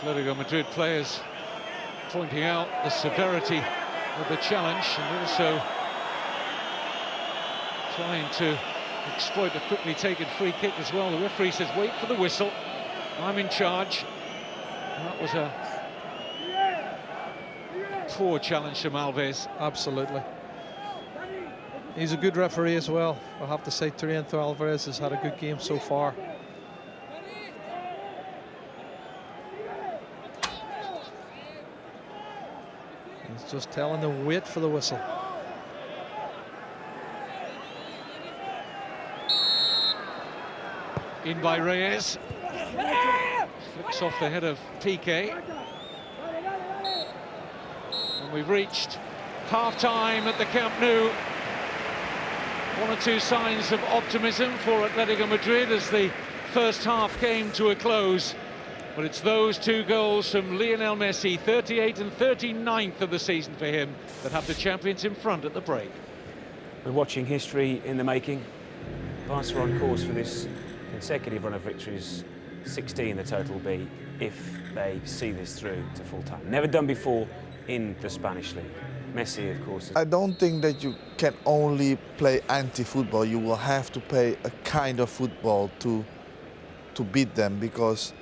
Atletico Madrid players pointing out the severity of the challenge, and also trying to exploit the quickly taken free kick as well. The referee says, wait for the whistle, I'm in charge. And that was a poor challenge from Alves. Absolutely. He's a good referee as well. I'll have to say Triento Alvarez has had a good game so far. He's just telling them wait for the whistle. In by Reyes. Flicks off the head of Piqué. And we've reached half-time at the Camp Nou. One or two signs of optimism for Atletico Madrid as the first half came to a close. But it's those two goals from Lionel Messi, 38th and 39th of the season for him, that have the champions in front at the break. We're watching history in the making. Barca on course for this consecutive run of victories. 16 the total will be if they see this through to full time. Never done before in the Spanish league. Messi, of course. I don't think that you can only play anti-football. You will have to play a kind of football to beat them, because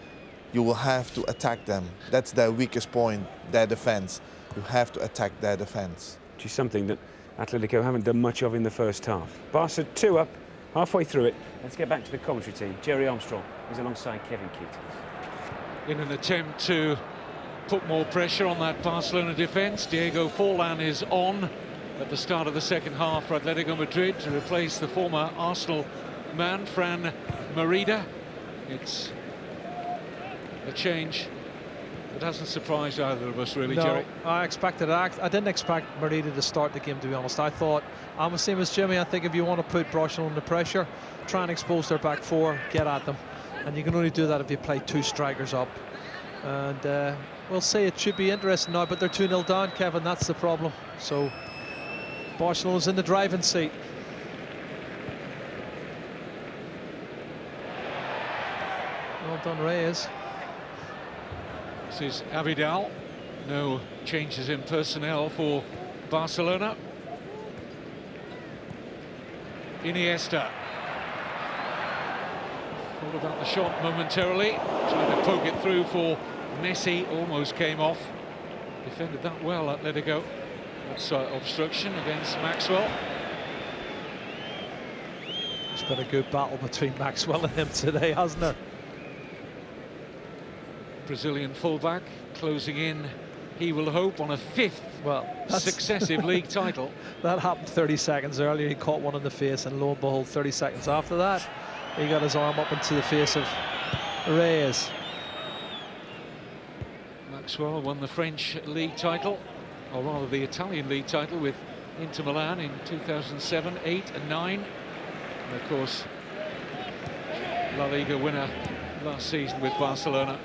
you will have to attack them. That's their weakest point, their defense. You have to attack their defense. Which is something that Atletico haven't done much of in the first half. Barca 2 up, halfway through it. Let's get back to the commentary team. Jerry Armstrong is alongside Kevin Keatings. In an attempt to put more pressure on that Barcelona defence, Diego Forlán is on at the start of the second half for Atletico Madrid to replace the former Arsenal man, Fran Merida. It's a change that hasn't surprised either of us, really, No, Jerry. I expected it. I didn't expect Merida to start the game, to be honest. I thought, I'm the same as Jimmy. I think if you want to put Barcelona under pressure, try and expose their back four, get at them. And you can only do that if you play two strikers up. And we'll say it should be interesting now, but they're 2-0 down, Kevin. That's the problem. So Barcelona's in the driving seat. Well done, Reyes. This is Abidal. No changes in personnel for Barcelona. Iniesta. Thought about the shot momentarily. Trying to poke it through for Messi. Almost came off. Defended that well, Atletico. That's obstruction against Maxwell. It's been a good battle between Maxwell and him today, hasn't it? Brazilian fullback closing in, he will hope, on a fifth successive league title. That happened 30 seconds earlier. He caught one in the face, and lo and behold, 30 seconds after that, he got his arm up into the face of Reyes. Maxwell won the French league title, or rather the Italian league title, with Inter Milan in 2007, 8 and 9. And of course, La Liga winner last season with Barcelona.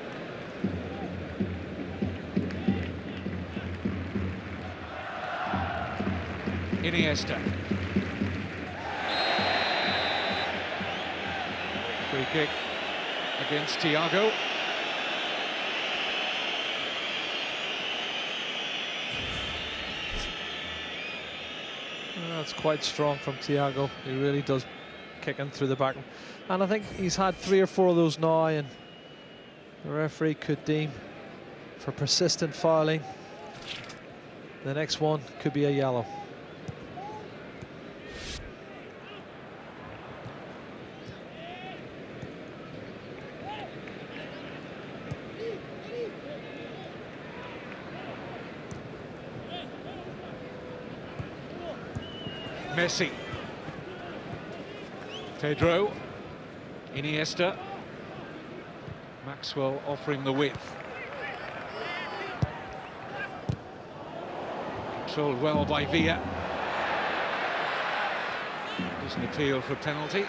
Iniesta. Free kick against Thiago. That's quite strong from Thiago. He really does kick in through the back. And I think he's had 3 or 4 of those now, and the referee could deem for persistent fouling. The next one could be a yellow. Messi. Pedro. Iniesta. Maxwell offering the width. Controlled well by Villa. Doesn't appeal for penalty.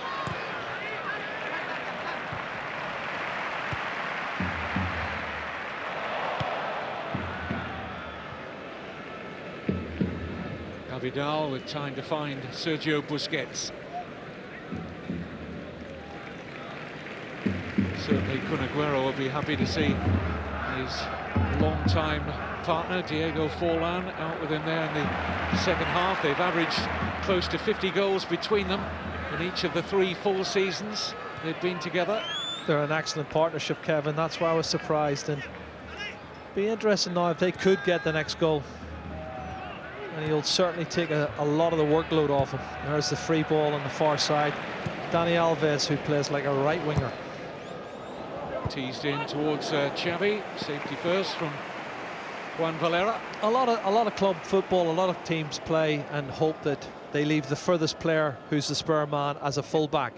Abidal with time to find Sergio Busquets. Certainly Kun Aguero will be happy to see his long-time partner Diego Forlan out with him there in the second half. They've averaged close to 50 goals between them in each of the 3 full seasons they've been together. They're an excellent partnership, Kevin. That's why I was surprised. And be interesting now if they could get the next goal. And he'll certainly take a lot of the workload off him. There's the free ball on the far side. Dani Alves, who plays like a right winger. Teased in towards Xavi. Safety first from Juan Valera. A lot of club football, a lot of teams play and hope that they leave the furthest player, who's the spur man, as a fullback.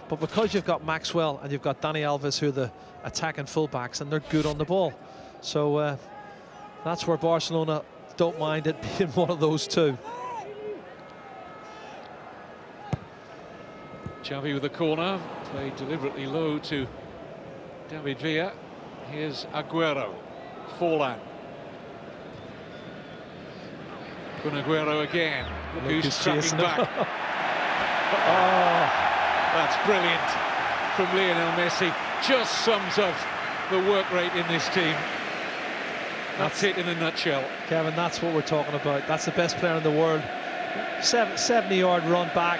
But because you've got Maxwell and you've got Dani Alves, who are the attacking fullbacks, and they're good on the ball. So that's where Barcelona don't mind it being one of those two. Xavi with a corner, played deliberately low to David Villa. Here's Aguero, Forlan. Kun Aguero again. Look who's tracking back. Oh, that's brilliant from Lionel Messi. Just sums up the work rate in this team. That's it in a nutshell. Kevin, that's what we're talking about. That's the best player in the world. 70-yard run back,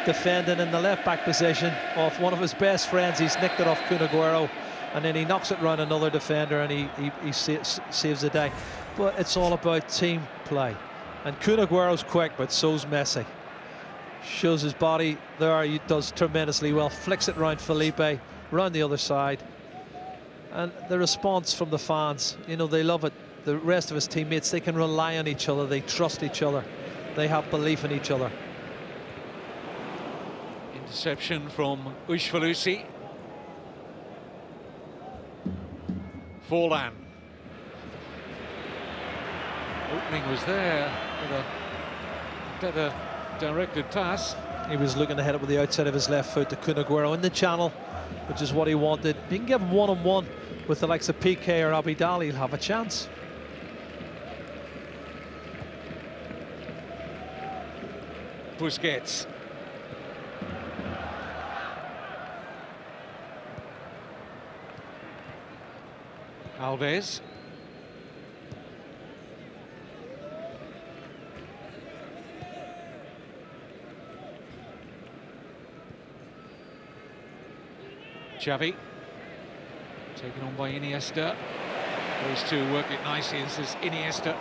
defending in the left-back position off one of his best friends. He's nicked it off Kun Aguero, and then he knocks it round another defender, and he saves the day. But it's all about team play. And Kun Aguero's quick, but so's Messi. Shows his body there, he does tremendously well. Flicks it round Felipe, round the other side. And the response from the fans, you know, they love it. The rest of his teammates, they can rely on each other, they trust each other, they have belief in each other. Interception from Ushvalusi. Forlan. Opening was there with a better directed pass. He was looking to hit it with the outside of his left foot to Kun Aguero in the channel, which is what he wanted. If you can give him one-on-one with the likes of Piqué or Abidal, he'll have a chance. Busquets. Alves. Xavi, taken on by Iniesta. Those two work it nicely. This is Iniesta.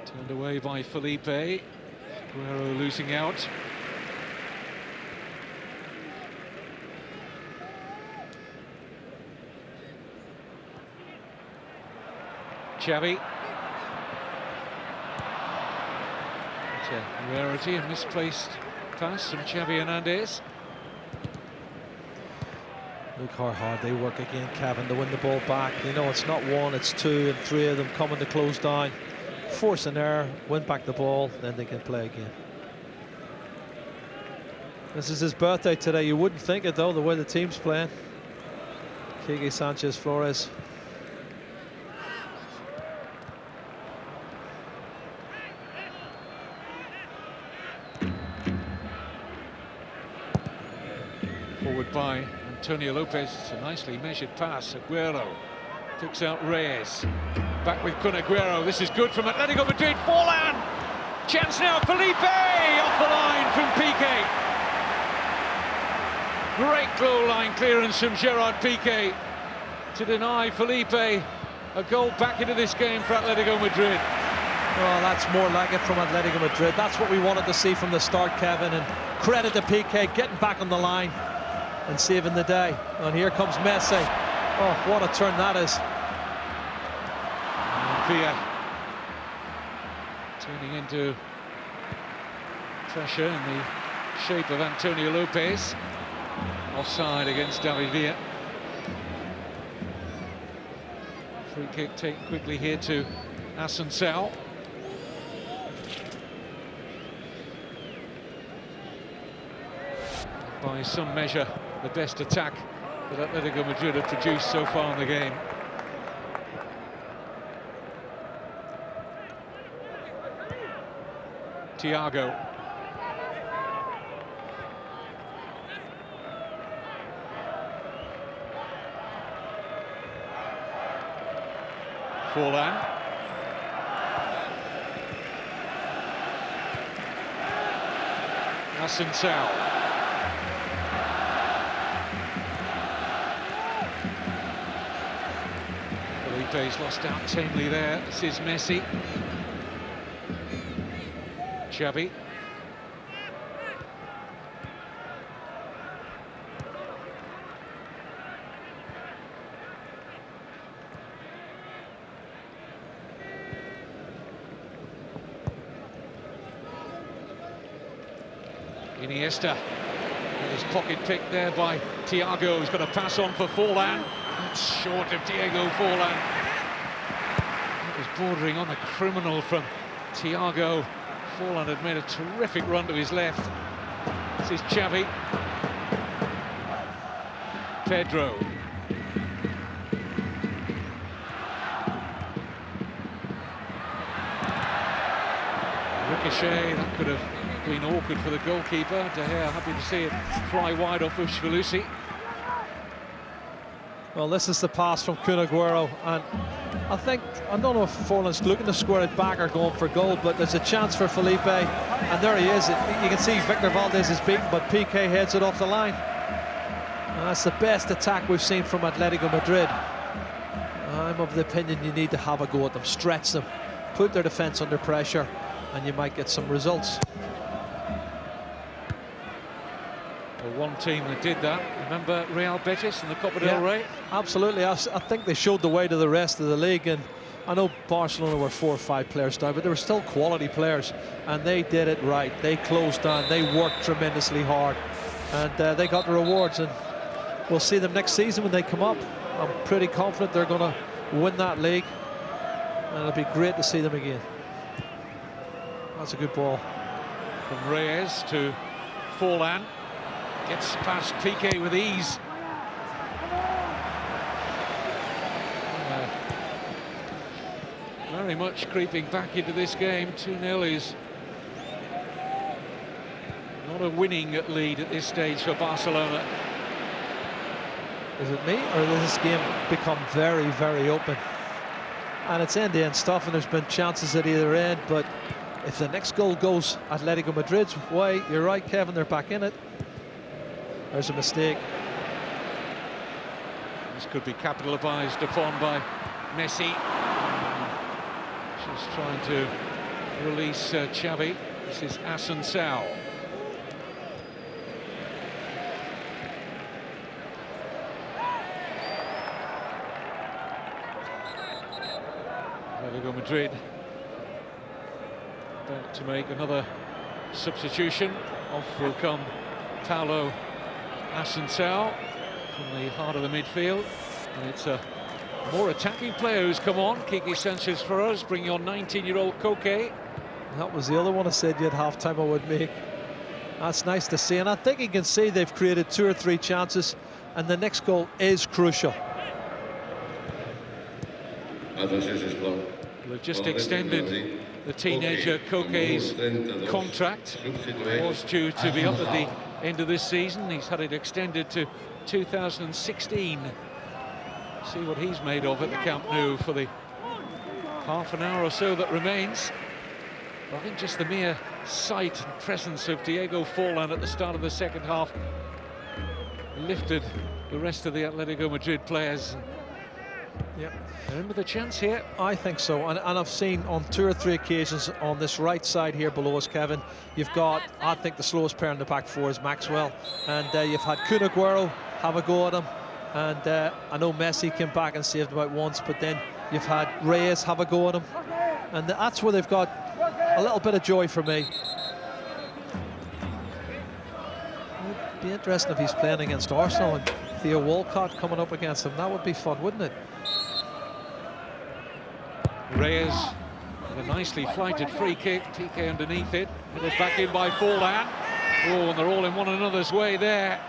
Turned away by Felipe. Aguero losing out. Xavi. It's a rarity, a misplaced pass from Xavi Hernandez. Look how hard they work again, Kevin, to win the ball back. You know, it's not one, it's two and three of them coming to close down. Force an error, win back the ball, then they can play again. This is his birthday today. You wouldn't think it, though, the way the team's playing. Quique Sanchez Flores. Forward by Antonio Lopez. It's a nicely measured pass. Aguero picks out Reyes. Back with Kun Aguero. This is good from Atletico Madrid. Forlan. Chance now. Felipe off the line from Piqué. Great goal line clearance from Gerard Piqué to deny Felipe a goal back into this game for Atletico Madrid. Well, that's more like it from Atletico Madrid. That's what we wanted to see from the start, Kevin. And credit to Piqué getting back on the line and saving the day. And here comes Messi. Oh, what a turn that is. Villa turning into pressure in the shape of Antonio Lopez. Offside against David Villa. Free kick taken quickly here to Assunção. By some measure, the best attack that Atletico Madrid have produced so far in the game. Thiago. Forlan. Assunção. Felipe's lost out tamely there. This is Messi. Xavi. Iniesta. His pocket pick there by Thiago. He's got a pass on for Forlan. It's short of Diego Forlan. It was bordering on the criminal from Thiago. Forlan had made a terrific run to his left. This is Xavi. Pedro. Ricochet, that could have been awkward for the goalkeeper. De Gea happy to see it fly wide off Ushvalusi. Well, this is the pass from Kun Aguero, and I don't know if Forlan's looking to square it back or going for goal, but there's a chance for Felipe, and there he is. You can see Victor Valdez is beaten, but PK heads it off the line. And that's the best attack we've seen from Atletico Madrid. I'm of the opinion you need to have a go at them, stretch them, put their defence under pressure, and you might get some results. Well, one team that did that, remember Real Betis in the Copa del Rey? Absolutely. I think they showed the way to the rest of the league, and I know Barcelona were 4 or 5 players down, but they were still quality players, and they did it right. They closed down, they worked tremendously hard, and they got the rewards, and we'll see them next season when they come up. I'm pretty confident they're going to win that league, and it'll be great to see them again. That's a good ball. From Reyes to Forlan. Gets past Piqué with ease. Very much creeping back into this game. 2-0 is not a winning lead at this stage for Barcelona. Is it me, or has this game become very, very open? And it's end-to-end stuff, and there's been chances at either end, but if the next goal goes Atletico Madrid's way, you're right, Kevin, they're back in it. There's a mistake. This could be capitalised upon by Messi. Just trying to release Xavi. This is Assunção. Atletico Madrid about to make another substitution. Off will come Paulo Assunção from the heart of the midfield, and it's a more attacking player who's come on. Kiki Sanchez for us, bringing on 19-year-old Koke. That was the other one I said you had half-time I would make. That's nice to see, and I think you can see they've created 2 or 3 chances, and the next goal is crucial. They've just extended the teenager Koke's contract. It was due to be up at the end of this season. He's had it extended to 2016. See what he's made of at the Camp Nou for the half an hour or so that remains. I think just the mere sight and presence of Diego Forlan at the start of the second half lifted the rest of the Atletico Madrid players. Yep. They're in with a chance here. I think so, and I've seen on 2 or 3 occasions on this right side here below us, Kevin, you've got, I think the slowest player in the back 4 is Maxwell, and you've had Kun Aguero have a go at him, and I know Messi came back and saved him out once, but then you've had Reyes have a go at him, and that's where they've got a little bit of joy for me. It'd be interesting if he's playing against Arsenal and Theo Walcott coming up against him. That would be fun, wouldn't it? Reyes with a nicely flighted free kick. Piqué underneath it, headed back in by Forlan. Oh, and they're all in one another's way there.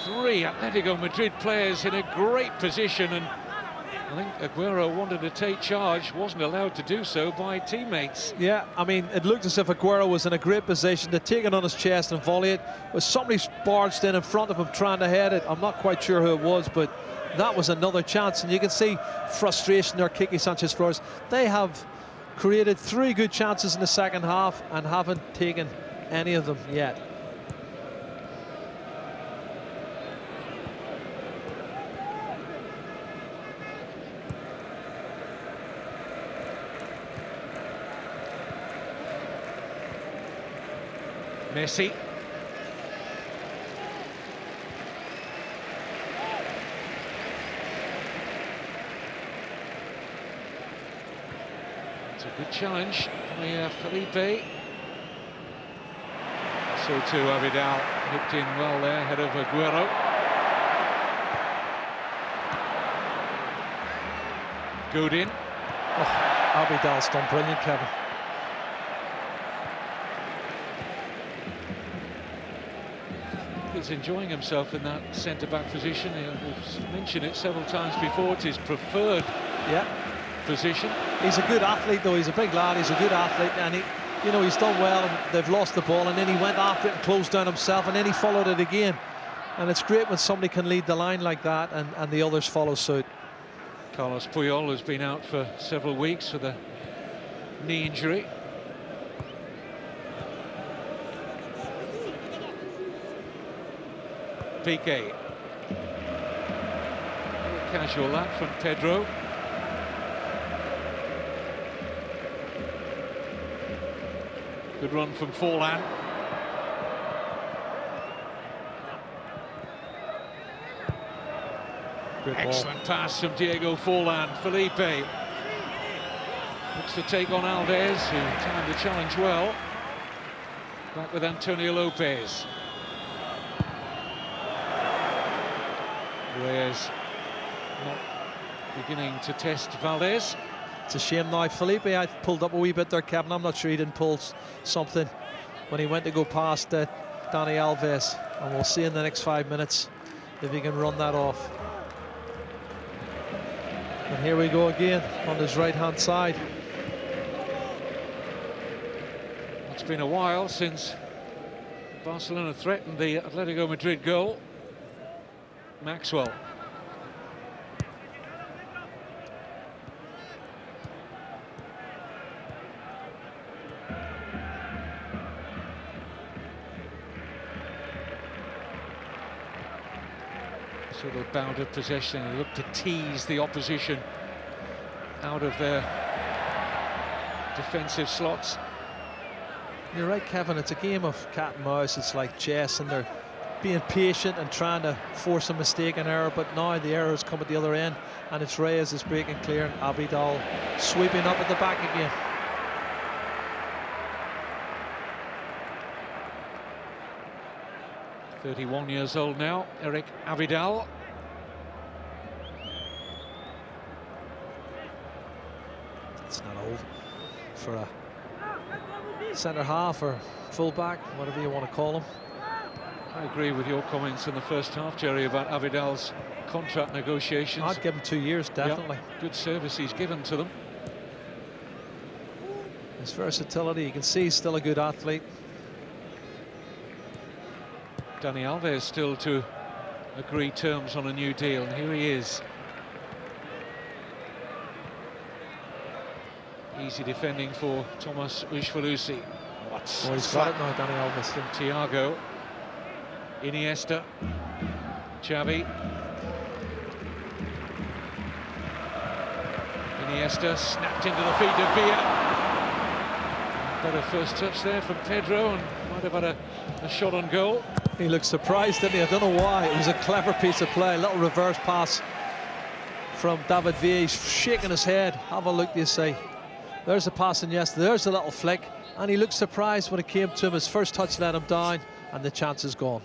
Three Atletico Madrid players in a great position, and I think Aguero wanted to take charge, wasn't allowed to do so by teammates. Yeah, I mean, it looked as if Aguero was in a great position to take it on his chest and volley it. But somebody barged in front of him trying to head it. I'm not quite sure who it was, but that was another chance. And you can see frustration there, Quique Sanchez Flores. They have created 3 good chances in the second half and haven't taken any of them yet. Messi. It's a good challenge by Felipe. So too Abidal nipped in well there, ahead of Aguero. Godin. Oh, Abidal's done brilliant, Kevin. He's enjoying himself in that centre-back position. We've mentioned it several times before. It's his preferred position. He's a good athlete, though. He's a big lad. He's a good athlete, and he's done well. And they've lost the ball, and then he went after it and closed down himself, and then he followed it again. And it's great when somebody can lead the line like that, and the others follow suit. Carlos Puyol has been out for several weeks with a knee injury. Piqué. Casual that from Pedro. Good run from Forlan. Excellent pass from Diego Forlan. Felipe looks to take on Alves, who timed the challenge well. Back with Antonio Lopez. Reyes not beginning to test Valdez. It's a shame now. Felipe, I pulled up a wee bit there, Kevin. I'm not sure he didn't pull something when he went to go past Dani Alves. And we'll see in the next 5 minutes if he can run that off. And here we go again on his right-hand side. It's been a while since Barcelona threatened the Atletico Madrid goal. Maxwell. Sort of bout of possession. They look to tease the opposition out of their defensive slots. You're right, Kevin. It's a game of cat and mouse. It's like chess, and they're being patient and trying to force a mistake and error, but now the errors come at the other end, and it's Reyes is breaking clear, and Abidal sweeping up at the back again. .31 years old now, Eric Abidal. It's not old for a centre half or full back, whatever you want to call him. I agree with your comments in the first half, Jerry, about Abidal's contract negotiations. I'd give him 2 years, definitely. Yep, good service he's given to them. His versatility, you can see he's still a good athlete. Dani Alves still to agree terms on a new deal, and here he is. Easy defending for Thomas Ushvalusi. Oh, he's got it now, Dani Alves. From Thiago. Iniesta. Xavi. Iniesta snapped into the feet of Villa. Better first touch there from Pedro, and might have had a shot on goal. He looked surprised, didn't he? I don't know why. It was a clever piece of play, a little reverse pass from David Villa. He's shaking his head. Have a look, you say. There's a pass in Iniesta, there's a little flick, and he looked surprised when it came to him. His first touch let him down, and the chance is gone.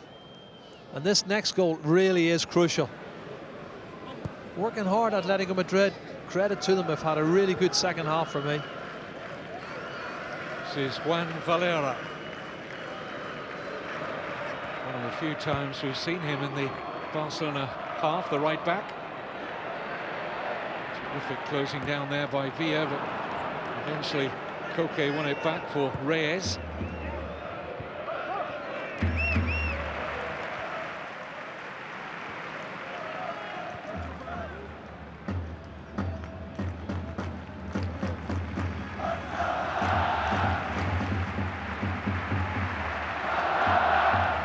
And this next goal really is crucial. Working hard, Atletico Madrid. Credit to them, they've had a really good second half for me. This is Juan Valera. One of the few times we've seen him in the Barcelona half, the right back. Terrific closing down there by Villa, but eventually Koke won it back for Reyes.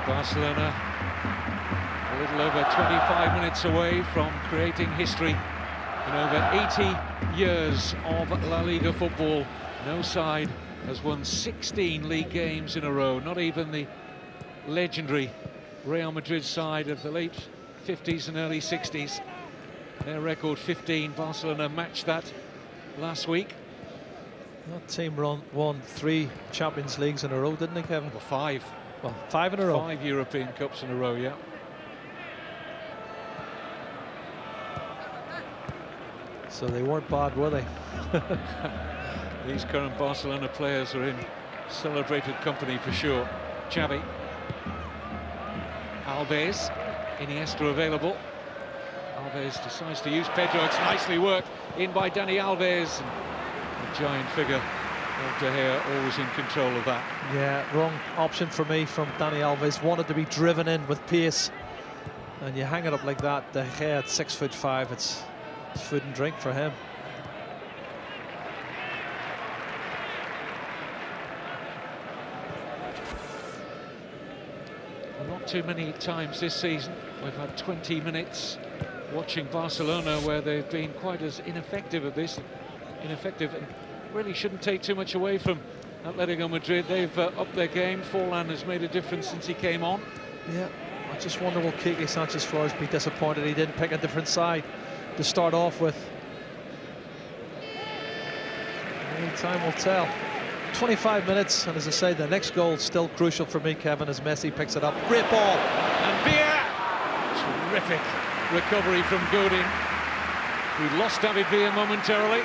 Barcelona a little over 25 minutes away from creating history. In over 80 years of La Liga football, no side has won 16 league games in a row. Not even the legendary Real Madrid side of the late 50s and early 60s. Their record 15, Barcelona matched that last week. That team won 3 Champions Leagues in a row, didn't they, Kevin? Well, 5. Well, 5 in a row. 5 European Cups in a row, yeah. So they weren't bad, were they? These current Barcelona players are in celebrated company for sure. Xavi. Alves. Iniesta available. Alves decides to use Pedro. It's nicely worked in by Dani Alves. And the giant figure of De Gea always in control of that. Yeah, wrong option for me from Dani Alves. Wanted to be driven in with pace. And you hang it up like that, De Gea at 6'5", it's food and drink for him. Well, not too many times this season we've had 20 minutes watching Barcelona where they've been quite as ineffective at this. Ineffective, and really shouldn't take too much away from Atletico Madrid. They've upped their game. Forlan has made a difference since he came on. Yeah, I just wonder will Quique Sanchez Flores be disappointed he didn't pick a different side to start off with. Only time will tell. 25 minutes, and as I say, the next goal still crucial for me, Kevin, as Messi picks it up. Great ball. And Villa! Terrific recovery from Godin. We lost David Villa momentarily.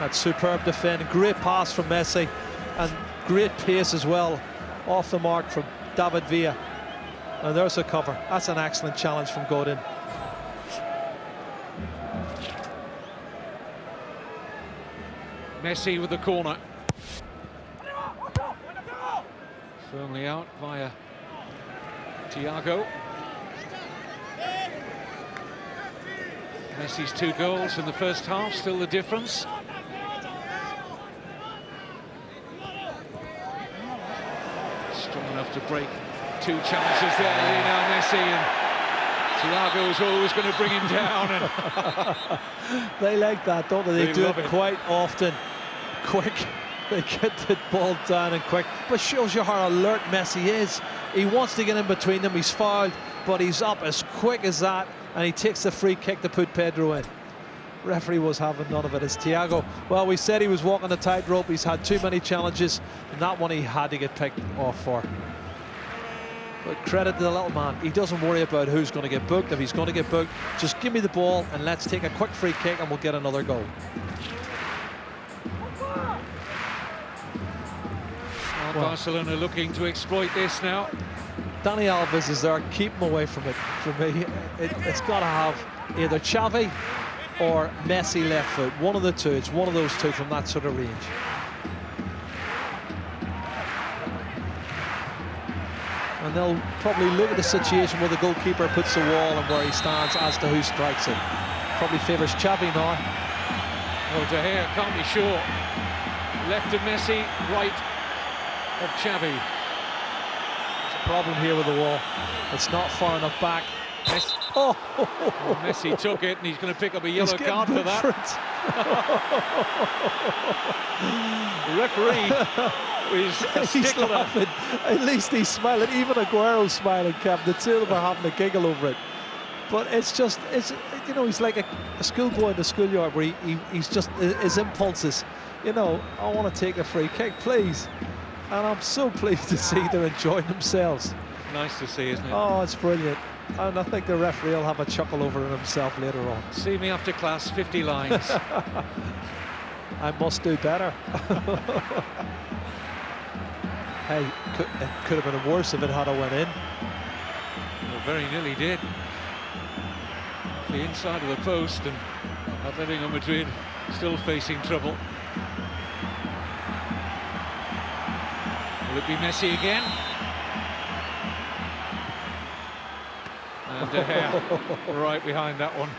That's superb defending. Great pass from Messi, and great pace as well, off the mark from David Villa. And there's a cover. That's an excellent challenge from Godin. Messi with the corner. Firmly out via Thiago. Messi's 2 goals in the first half, still the difference. Strong enough to break 2 challenges there, Lionel Messi, and Thiago's always going to bring him down. And they like that, don't they? They do it love it quite often. Quick, they get the ball down and quick, but shows you how alert Messi is. He wants to get in between them. He's fouled, but he's up as quick as that, and he takes the free kick to put Pedro in. Referee was having none of it. It's Thiago. Well, we said he was walking the tightrope. He's had too many challenges, and that one he had to get picked off for. But credit to the little man. He doesn't worry about who's going to get booked. If he's going to get booked, just give me the ball and let's take a quick free kick and we'll get another goal. well, Barcelona looking to exploit this now. Dani Alves is there. Keep him away from it. For me, it's got to have either Xavi or Messi left foot. One of the two. It's one of those two from that sort of range. And they'll probably look at the situation where the goalkeeper puts the wall and where he stands as to who strikes it. Probably favours Xavi now. Well, De Gea can't be sure. Left of Messi, right of Xavi. There's a problem here with the wall. It's not far enough back. Oh! Well, Messi took it, and he's going to pick up a yellow card for that. The referee is he's laughing. At least he's smiling. Even Aguero's smiling, Cap. The two of them are having a giggle over it. But it's just, you know, he's like a schoolboy in the schoolyard where he's just, his impulses, you know, I want to take a free kick, please. And I'm so pleased to see they're enjoying themselves. Nice to see, isn't it? Oh, it's brilliant. And I think the referee will have a chuckle over it himself later on. See me after class, 50 lines. I must do better. Hey, it could have been worse if it had went in. Well, very nearly did. The inside of the post, and Atletico Madrid still facing trouble. Will it be Messi again? And De Gea right behind that one.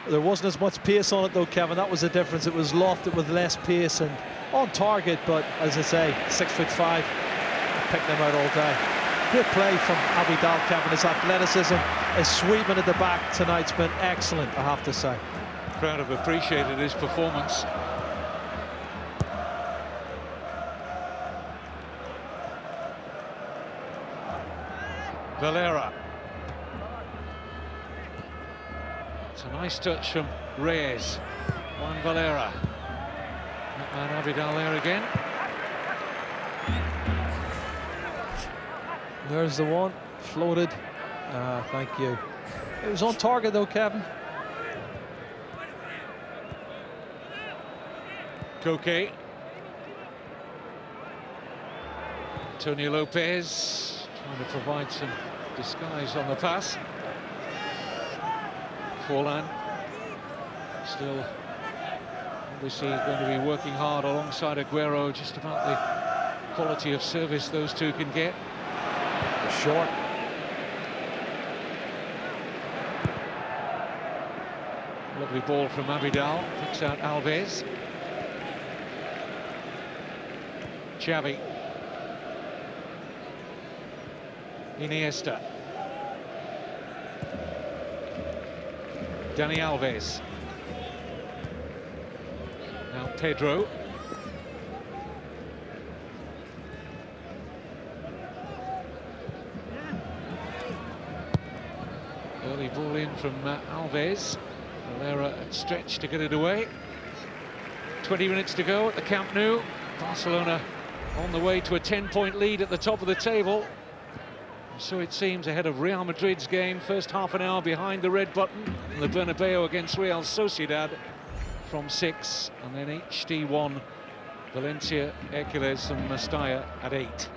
There wasn't as much pace on it though, Kevin. That was the difference. It was lofted with less pace and on target, but as I say, 6'5", picked them out all day. Great play from Abidal, Kevin. His athleticism, his sweeping at the back tonight's been excellent, I have to say. The crowd have appreciated his performance. Valera. It's a nice touch from Reyes. Juan Valera. That man Abidal there again. There's the one, floated. Thank you. It was on target though, Kevin. Koke. Antonio Lopez trying to provide some disguise on the pass. Forlan still obviously going to be working hard alongside Aguero, just about the quality of service those two can get. Short. Lovely ball from Abidal, picks out Alves. Xavi. Iniesta. Dani Alves. Now Pedro. Early ball in from Alves. Valera at stretch to get it away. 20 minutes to go at the Camp Nou. Barcelona on the way to a 10-point lead at the top of the table. So it seems ahead of Real Madrid's game. First half an hour behind the red button. And the Bernabeu against Real Sociedad from 6. And then HD1, Valencia, Hercules and Mestalla at 8.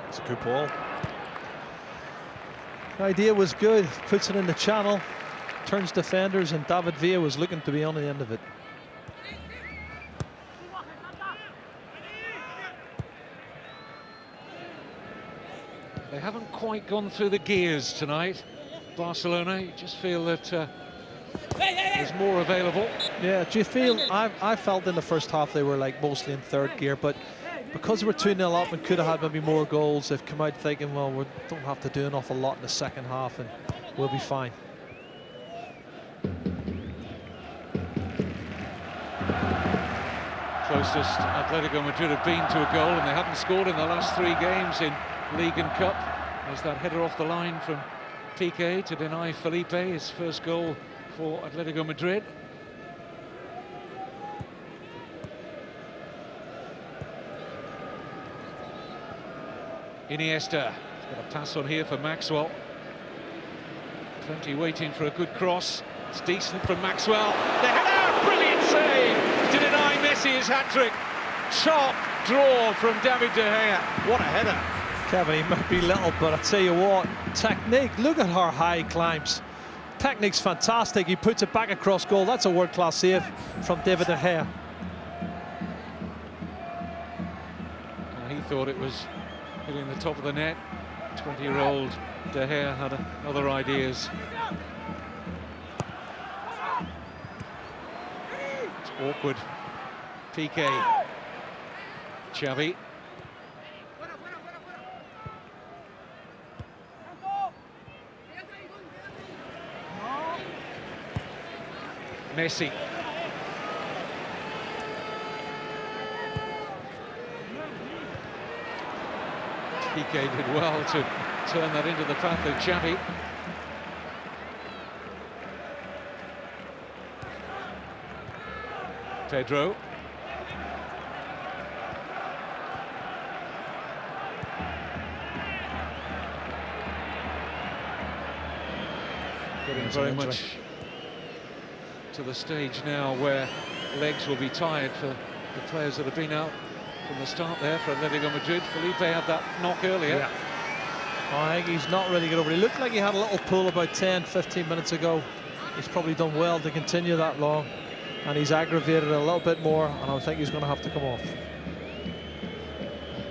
It's a good ball. The idea was good, puts it in the channel, turns defenders, and David Villa was looking to be on the end of it. They haven't quite gone through the gears tonight, Barcelona. You just feel that there's more available. Yeah, do you feel, I felt in the first half they were like mostly in third gear, but because we're 2-0 up and could have had maybe more goals, they've come out thinking, well, we don't have to do an awful lot in the second half and we'll be fine. Closest Atletico Madrid have been to a goal, and they haven't scored in the last 3 games in League and Cup. There's that header off the line from Piqué to deny Felipe his first goal for Atletico Madrid. Iniesta, he's got a pass on here for Maxwell. Plenty waiting for a good cross. It's decent from Maxwell. The header, brilliant save to deny Messi his hat-trick. Top draw from David De Gea. What a header. Kevin, he might be little, but I tell you what, technique, look at how high he climbs. Technique's fantastic. He puts it back across goal. That's a world-class save from David De Gea. He thought it was hitting the top of the net. 20-year-old De Gea had other ideas. It's awkward. Piqué. Xavi. Messi. Piqué did well to turn that into the path of Xavi. Pedro. Getting very much to the stage now where legs will be tired for the players that have been out from the start there for Atletico Madrid. Felipe had that knock earlier. Yeah. I think he's not really good over. He looked like he had a little pull about 10-15 minutes ago. He's probably done well to continue that long, and he's aggravated it a little bit more, and I think he's going to have to come off.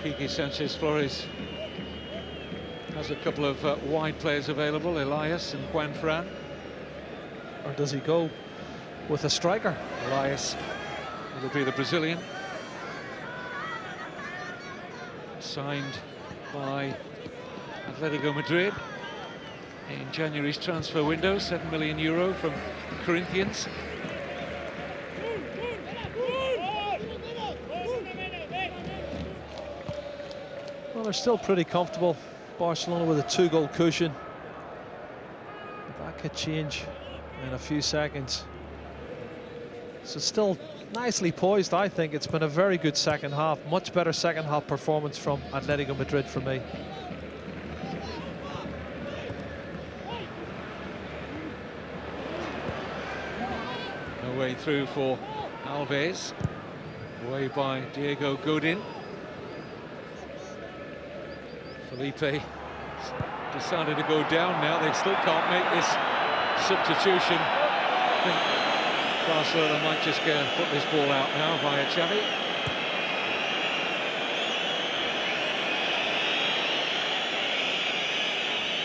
Quique Sanchez Flores has a couple of wide players available, Elias and Juan Fran. Or does he go with a striker? Elias, it'll be the Brazilian. Signed by Atletico Madrid in January's transfer window, €7 million from Corinthians. Well, they're still pretty comfortable. Barcelona with a 2-goal cushion. But that could change in a few seconds. So still nicely poised, I think. It's been a very good second half. Much better second half performance from Atletico Madrid for me. No way through for Alves. Away by Diego Godin. Felipe decided to go down now. They still can't make this substitution. I think Barcelona might just put this ball out now via Xavi.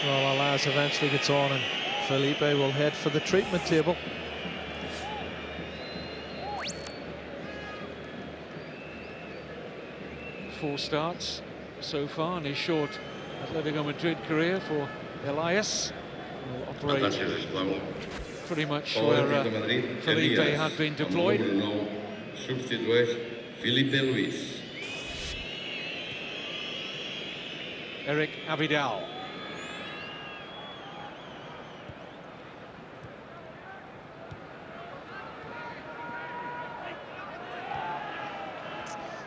Well, Alas eventually gets on, and Felipe will head for the treatment table. Four starts so far in his short Atletico Madrid career for Elias. Will operate pretty much where Felipe had been deployed. Eric Abidal.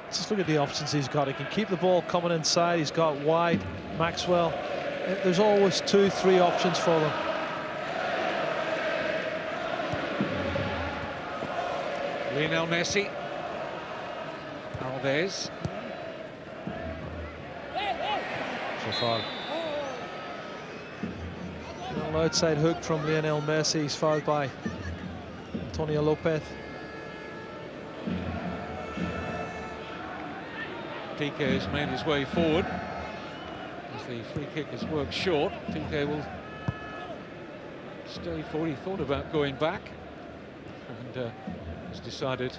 Just look at the options he's got. He can keep the ball coming inside. He's got wide Maxwell. There's always 2-3 options for them. Lionel Messi. Alves. So far. An outside hook from Lionel Messi. He's fouled by Antonio Lopez. Piqué has made his way forward as the free kick has worked short. Piqué will stay forward. He thought about going back and has decided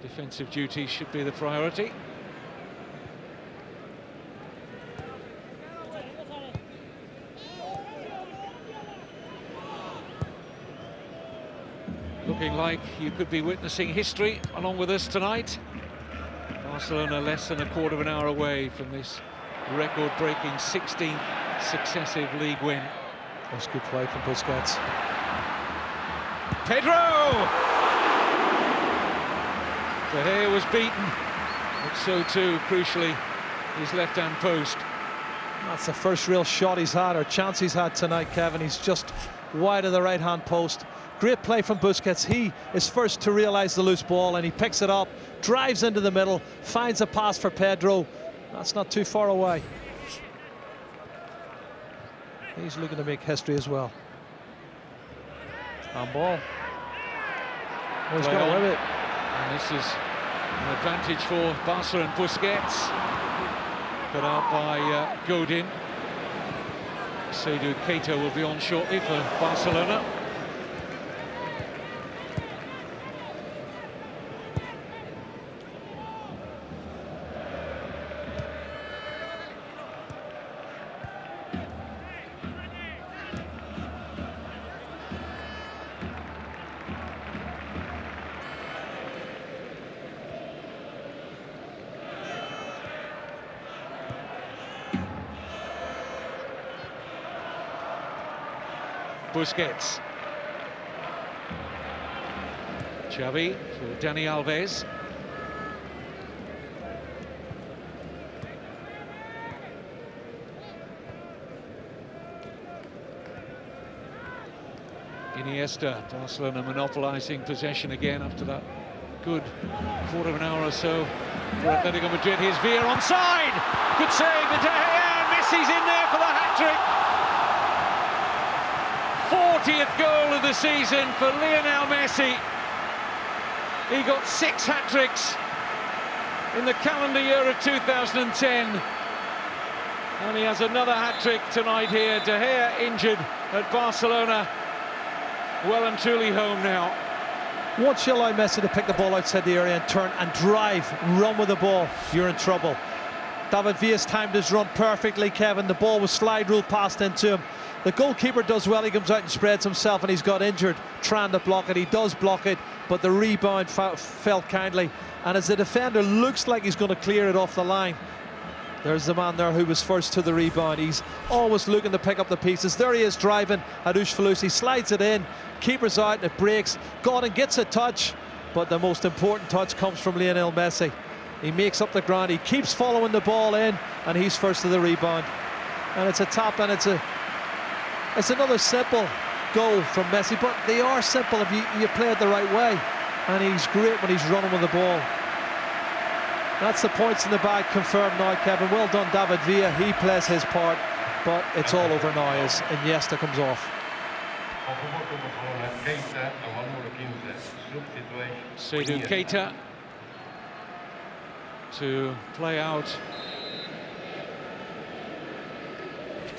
defensive duties should be the priority. Looking like you could be witnessing history along with us tonight. Barcelona less than a quarter of an hour away from this record-breaking 16th successive league win. That's good play from Busquets. Pedro! De Gea was beaten, but so too, crucially, his left-hand post. That's the first real shot he's had, or chance he's had tonight, Kevin. He's just wide of the right-hand post. Great play from Busquets. He is first to realise the loose ball, and he picks it up, drives into the middle, finds a pass for Pedro. That's not too far away. He's looking to make history as well. Handball. Oh, he's got away with it. And this is an advantage for Barca and Busquets. Cut out by Godin. Seydou Keita will be on shortly for Barcelona. Busquets. Xavi for Dani Alves. Iniesta, Barcelona monopolising possession again after that good quarter of an hour or so for Atletico Madrid. Here's Villa onside! Good save, De Gea, and Messi's in there for the hat-trick. 40th goal of the season for Lionel Messi. He got 6 hat-tricks in the calendar year of 2010. And he has another hat-trick tonight here. De Gea injured at Barcelona. Well and truly home now. Once you allow Messi to pick the ball outside the area and turn and drive, run with the ball, you're in trouble. David Villa's timed his run perfectly, Kevin. The ball was slide rule passed into him. The goalkeeper does well, he comes out and spreads himself, and he's got injured trying to block it. He does block it, but the rebound fell kindly. And as the defender looks like he's going to clear it off the line, there's the man there who was first to the rebound. He's always looking to pick up the pieces. There he is driving, Hadoush Falusi slides it in, keeper's out, and it breaks. Gordon gets a touch, but the most important touch comes from Lionel Messi. He makes up the ground, he keeps following the ball in, and he's first to the rebound. And it's a tap, and it's another simple goal from Messi, but they are simple if you play it the right way. And he's great when he's running with the ball. That's the points in the bag confirmed now, Kevin. Well done, David Villa. He plays his part, but it's all over now as Iniesta comes off. Seydou Keita to play out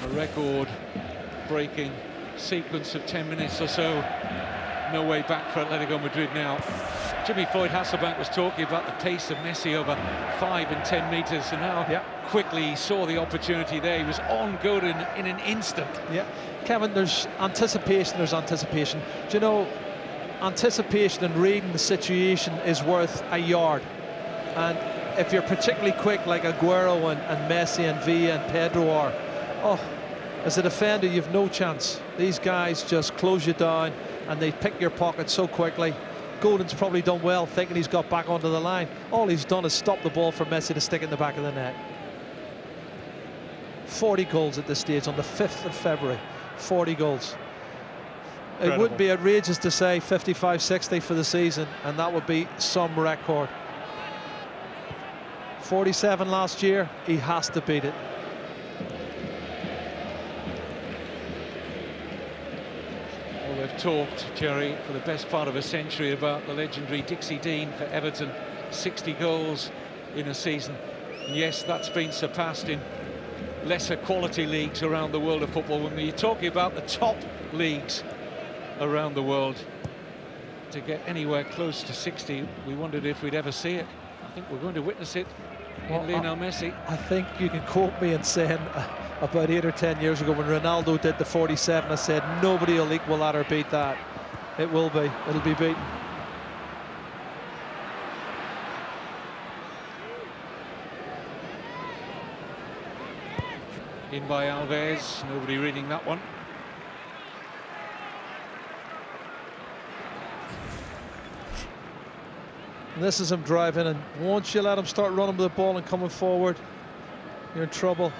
a record-breaking sequence of 10 minutes or so. No way back for Atletico Madrid now. Jimmy Floyd Hasselbank was talking about the pace of Messi over 5 and 10 metres, and how quickly he saw the opportunity there. He was on good in an instant. Yeah, Kevin, there's anticipation, Do you know, anticipation and reading the situation is worth a yard. And if you're particularly quick like Aguero and Messi and Villa and Pedro are, as a defender you've no chance. These guys just close you down and they pick your pocket so quickly. Godin's probably done well thinking he's got back onto the line. All he's done is stop the ball for Messi to stick in the back of the net. 40 goals at this stage on the 5th of February. 40 goals. Incredible. It would be outrageous to say 55, 60 for the season, and that would be some record. 47 last year, he has to beat it. They've talked, Jerry, for the best part of a century about the legendary Dixie Dean for Everton, 60 goals in a season. And yes, that's been surpassed in lesser quality leagues around the world of football. When you're talking about the top leagues around the world, to get anywhere close to 60, we wondered if we'd ever see it. I think we're going to witness it in Lionel Messi. I think you can quote me in saying about 8 or 10 years ago when Ronaldo did the 47, I said nobody will equal that or beat that. It will be. It'll be beaten. In by Alves. Nobody reading that one. And this is him driving, and once you let him start running with the ball and coming forward, you're in trouble.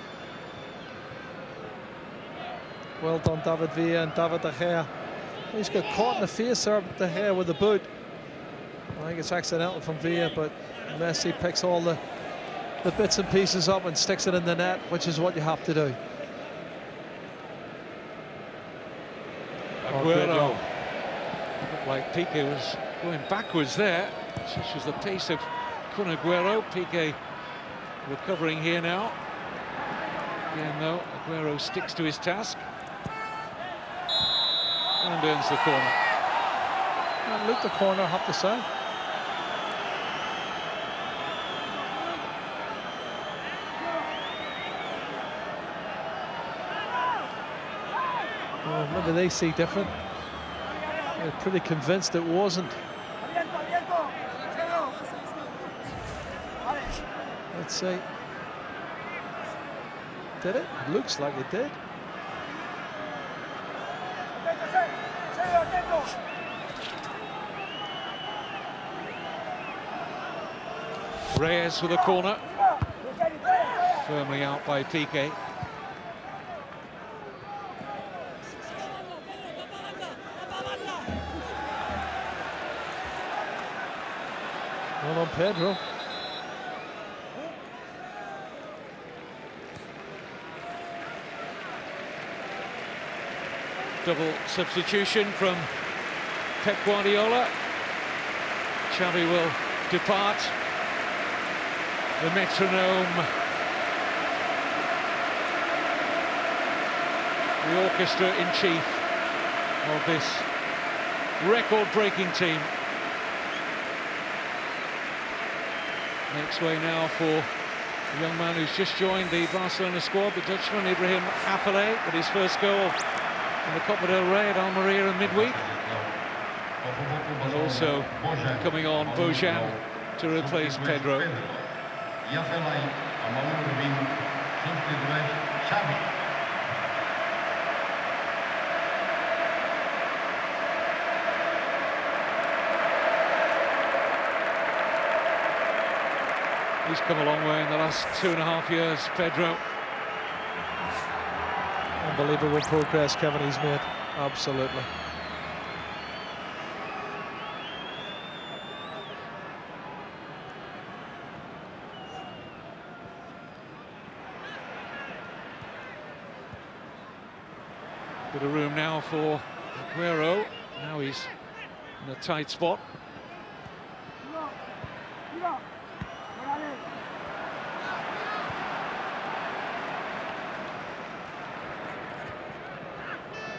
Well done, David Villa and David De Gea. He's got caught in the face there, De Gea with the boot. I think it's accidental from Villa, but Messi picks all the bits and pieces up and sticks it in the net, which is what you have to do. Aguero. Looked like Piqué was going backwards there. Such was the pace of Kun Aguero. Piqué recovering here now. Again, though, Aguero sticks to his task and earns the corner. And look, the corner, I have to say. Well, maybe they see different. They're pretty convinced it wasn't. Let's see. Did it? Looks like it did. Reyes with a corner. Firmly out by Piqué. Well on Pedro. Double substitution from Pep Guardiola. Xavi will depart. The metronome, the orchestra-in-chief of this record-breaking team. Makes way now for a young man who's just joined the Barcelona squad, the Dutchman Ibrahim Afellay, with his first goal in the Copa del Rey at Almeria in midweek. And also coming on Bojan to replace Pedro. He's come a long way in the last 2.5 years, Pedro. Unbelievable progress Kevin he's made, absolutely. Bit of room now for Aguero. Now he's in a tight spot.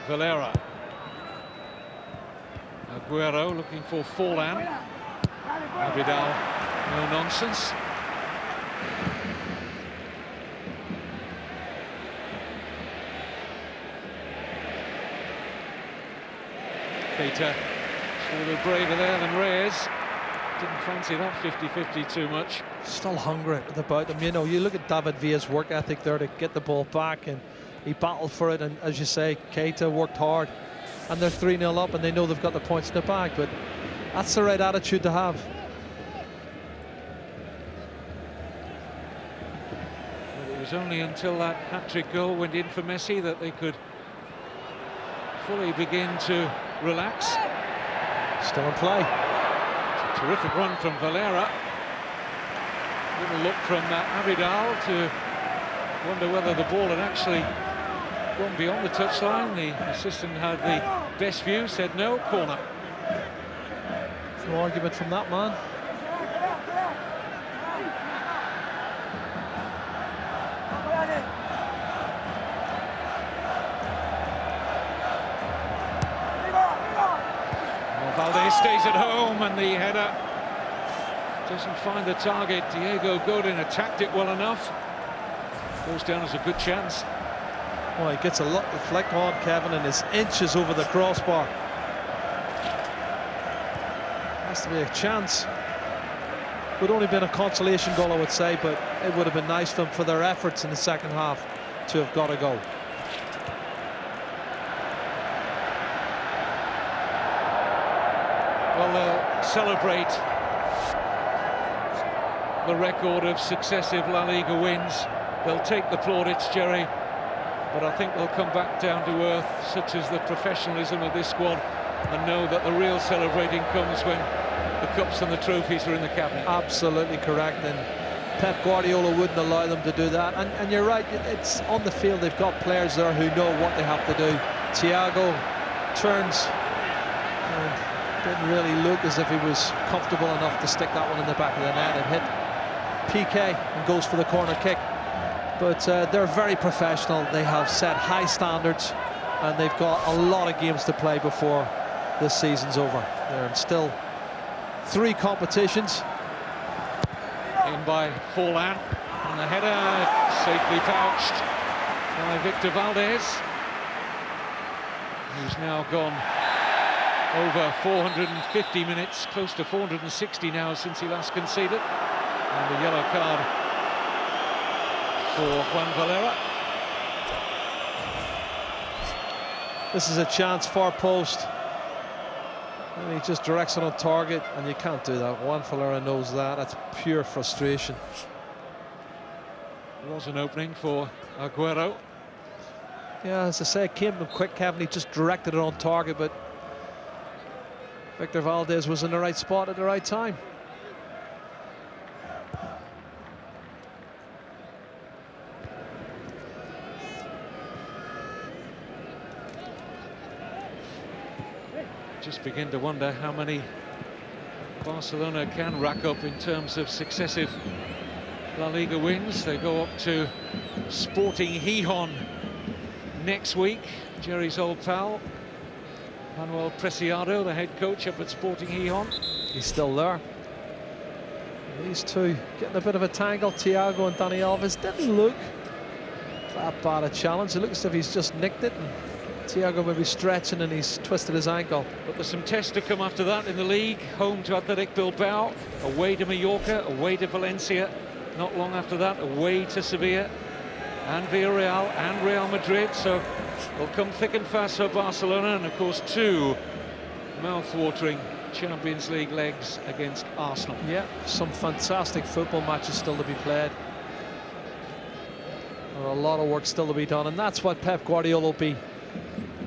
Valera. Aguero looking for Forlan. Abidal, no nonsense. Keita, a little braver there than Reyes. Didn't fancy that 50-50 too much. Still hungry about him. You know, you look at David Villa's work ethic there to get the ball back, and he battled for it, and as you say, Keita worked hard, and they're 3-0 up and they know they've got the points in the bag, but that's the right attitude to have. Well, it was only until that hat-trick goal went in for Messi that they could fully begin to relax. Still in play. It's a terrific run from Valera. Little look from Abidal to wonder whether the ball had actually gone beyond the touchline. The assistant had the best view, said no, corner. No argument from that man. Valdez stays at home, and the header doesn't find the target. Diego Godin attacked it well enough. Goes down as a good chance. Well, he gets a lot of flick on, Kevin, and is inches over the crossbar. Has to be a chance. Would only been a consolation goal, I would say, but it would have been nice for them for their efforts in the second half to have got a goal. Well, they'll celebrate the record of successive La Liga wins. They'll take the plaudits, Jerry, but I think they'll come back down to earth, such as the professionalism of this squad, and know that the real celebrating comes when the cups and the trophies are in the cabinet. Absolutely correct, and Pep Guardiola wouldn't allow them to do that. And you're right, it's on the field, they've got players there who know what they have to do. Thiago turns and didn't really look as if he was comfortable enough to stick that one in the back of the net. It hit Piqué and goes for the corner kick. But they're very professional. They have set high standards, and they've got a lot of games to play before this season's over. They're in still 3 competitions. In by Forlan, and the header safely pouched by Victor Valdez, who's now gone over 450 minutes, close to 460 now since he last conceded. And the yellow card for Juan Valera. This is a chance, far post. And he just directs it on target, and you can't do that. Juan Ferreira knows that. That's pure frustration. There was an opening for Aguero. Yeah, as I say, it came to him quick, Kevin. He just directed it on target, but Victor Valdez was in the right spot at the right time. Just begin to wonder how many Barcelona can rack up in terms of successive La Liga wins. They go up to Sporting Gijón next week. Jerry's old pal, Manuel Preciado, the head coach up at Sporting Gijón. He's still there. These two getting a bit of a tangle. Thiago and Dani Alves didn't look that bad a challenge. It looks as if he's just nicked it, and Thiago may be stretching and he's twisted his ankle. But there's some tests to come after that in the league. Home to Athletic Bilbao, away to Mallorca, away to Valencia. Not long after that, away to Sevilla and Villarreal and Real Madrid. So they'll come thick and fast for Barcelona, and of course 2 mouth-watering Champions League legs against Arsenal. Yeah, some fantastic football matches still to be played. A lot of work still to be done, and that's what Pep Guardiola will be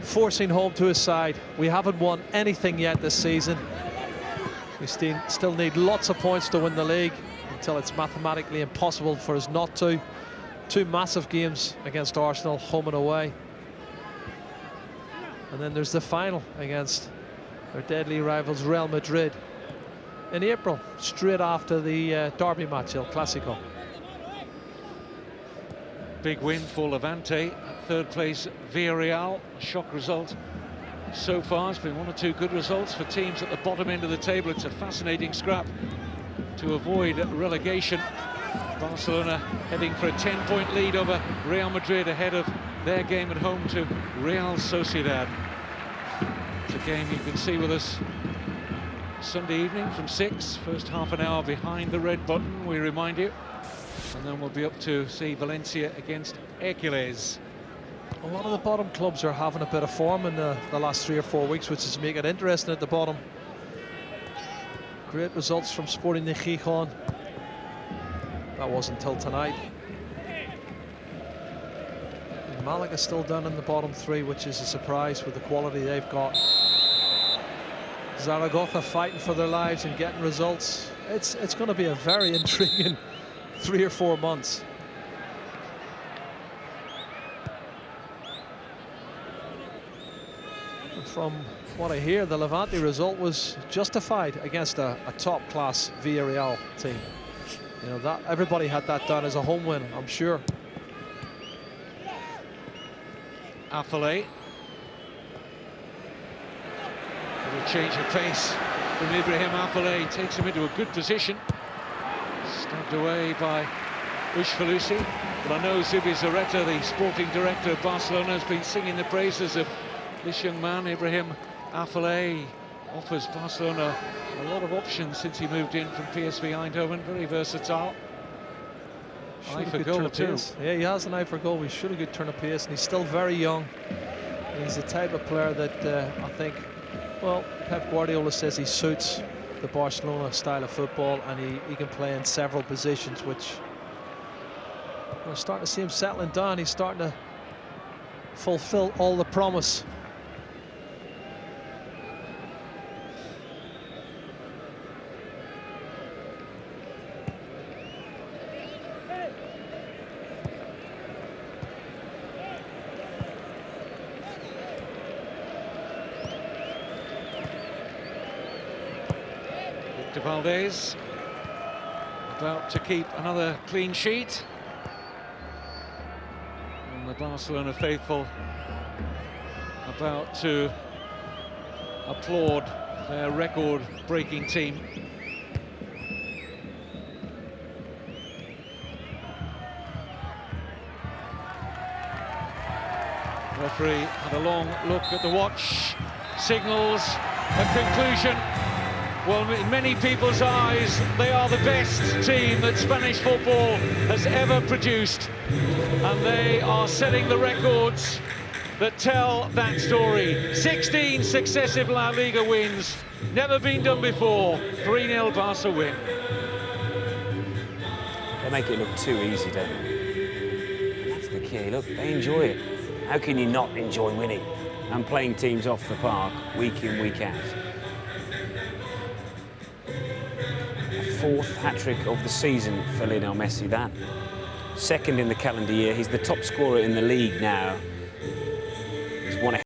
forcing home to his side. We haven't won anything yet this season. We still need lots of points to win the league, until it's mathematically impossible for us not to. 2 massive games against Arsenal, home and away. And then there's the final against our deadly rivals Real Madrid in April, straight after the derby match, El Clasico. Big win for Levante at 3rd place. Villarreal, a shock result so far. It's been 1 or 2 good results for teams at the bottom end of the table. It's a fascinating scrap to avoid relegation. Barcelona heading for a 10-point lead over Real Madrid ahead of their game at home to Real Sociedad. It's a game you can see with us Sunday evening from 6. First half an hour behind the red button, we remind you. And then we'll be up to see Valencia against Hércules. A lot of the bottom clubs are having a bit of form in the last 3 or 4 weeks, which is making it interesting at the bottom. Great results from Sporting Gijón. That wasn't until tonight. And Malaga still down in the bottom 3, which is a surprise with the quality they've got. Zaragoza fighting for their lives and getting results. It's going to be a very intriguing 3 or 4 months. And from what I hear, the Levante result was justified against a top-class Villarreal team. You know, that everybody had that done as a home win, I'm sure. Afellay. A little change of pace from Ibrahim Afellay. Takes him into a good position. Stabbed away by Ushfalusi. But I know Zubizarreta, the sporting director of Barcelona, has been singing the praises of this young man, Ibrahim Afellay. Offers Barcelona a lot of options since he moved in from PSV Eindhoven. Very versatile. Eye for goal too. Yeah, he has an eye for goal. He should have good turn of pace, and he's still very young. And he's the type of player that I think, well, Pep Guardiola says he suits the Barcelona style of football, and he can play in several positions, which we're starting to see him settling down. He's starting to fulfill all the promise. Victor Valdez about to keep another clean sheet, and the Barcelona faithful about to applaud their record-breaking team. Referee had a long look at the watch, signals a conclusion. Well, in many people's eyes, they are the best team that Spanish football has ever produced. And they are setting the records that tell that story. 16 successive La Liga wins, never been done before. 3-0 Barca win. They make it look too easy, don't they? And that's the key. Look, they enjoy it. How can you not enjoy winning and playing teams off the park week in, week out? A 4th hat-trick of the season for Lionel Messi, that. 2nd in the calendar year. He's the top scorer in the league now. He's won a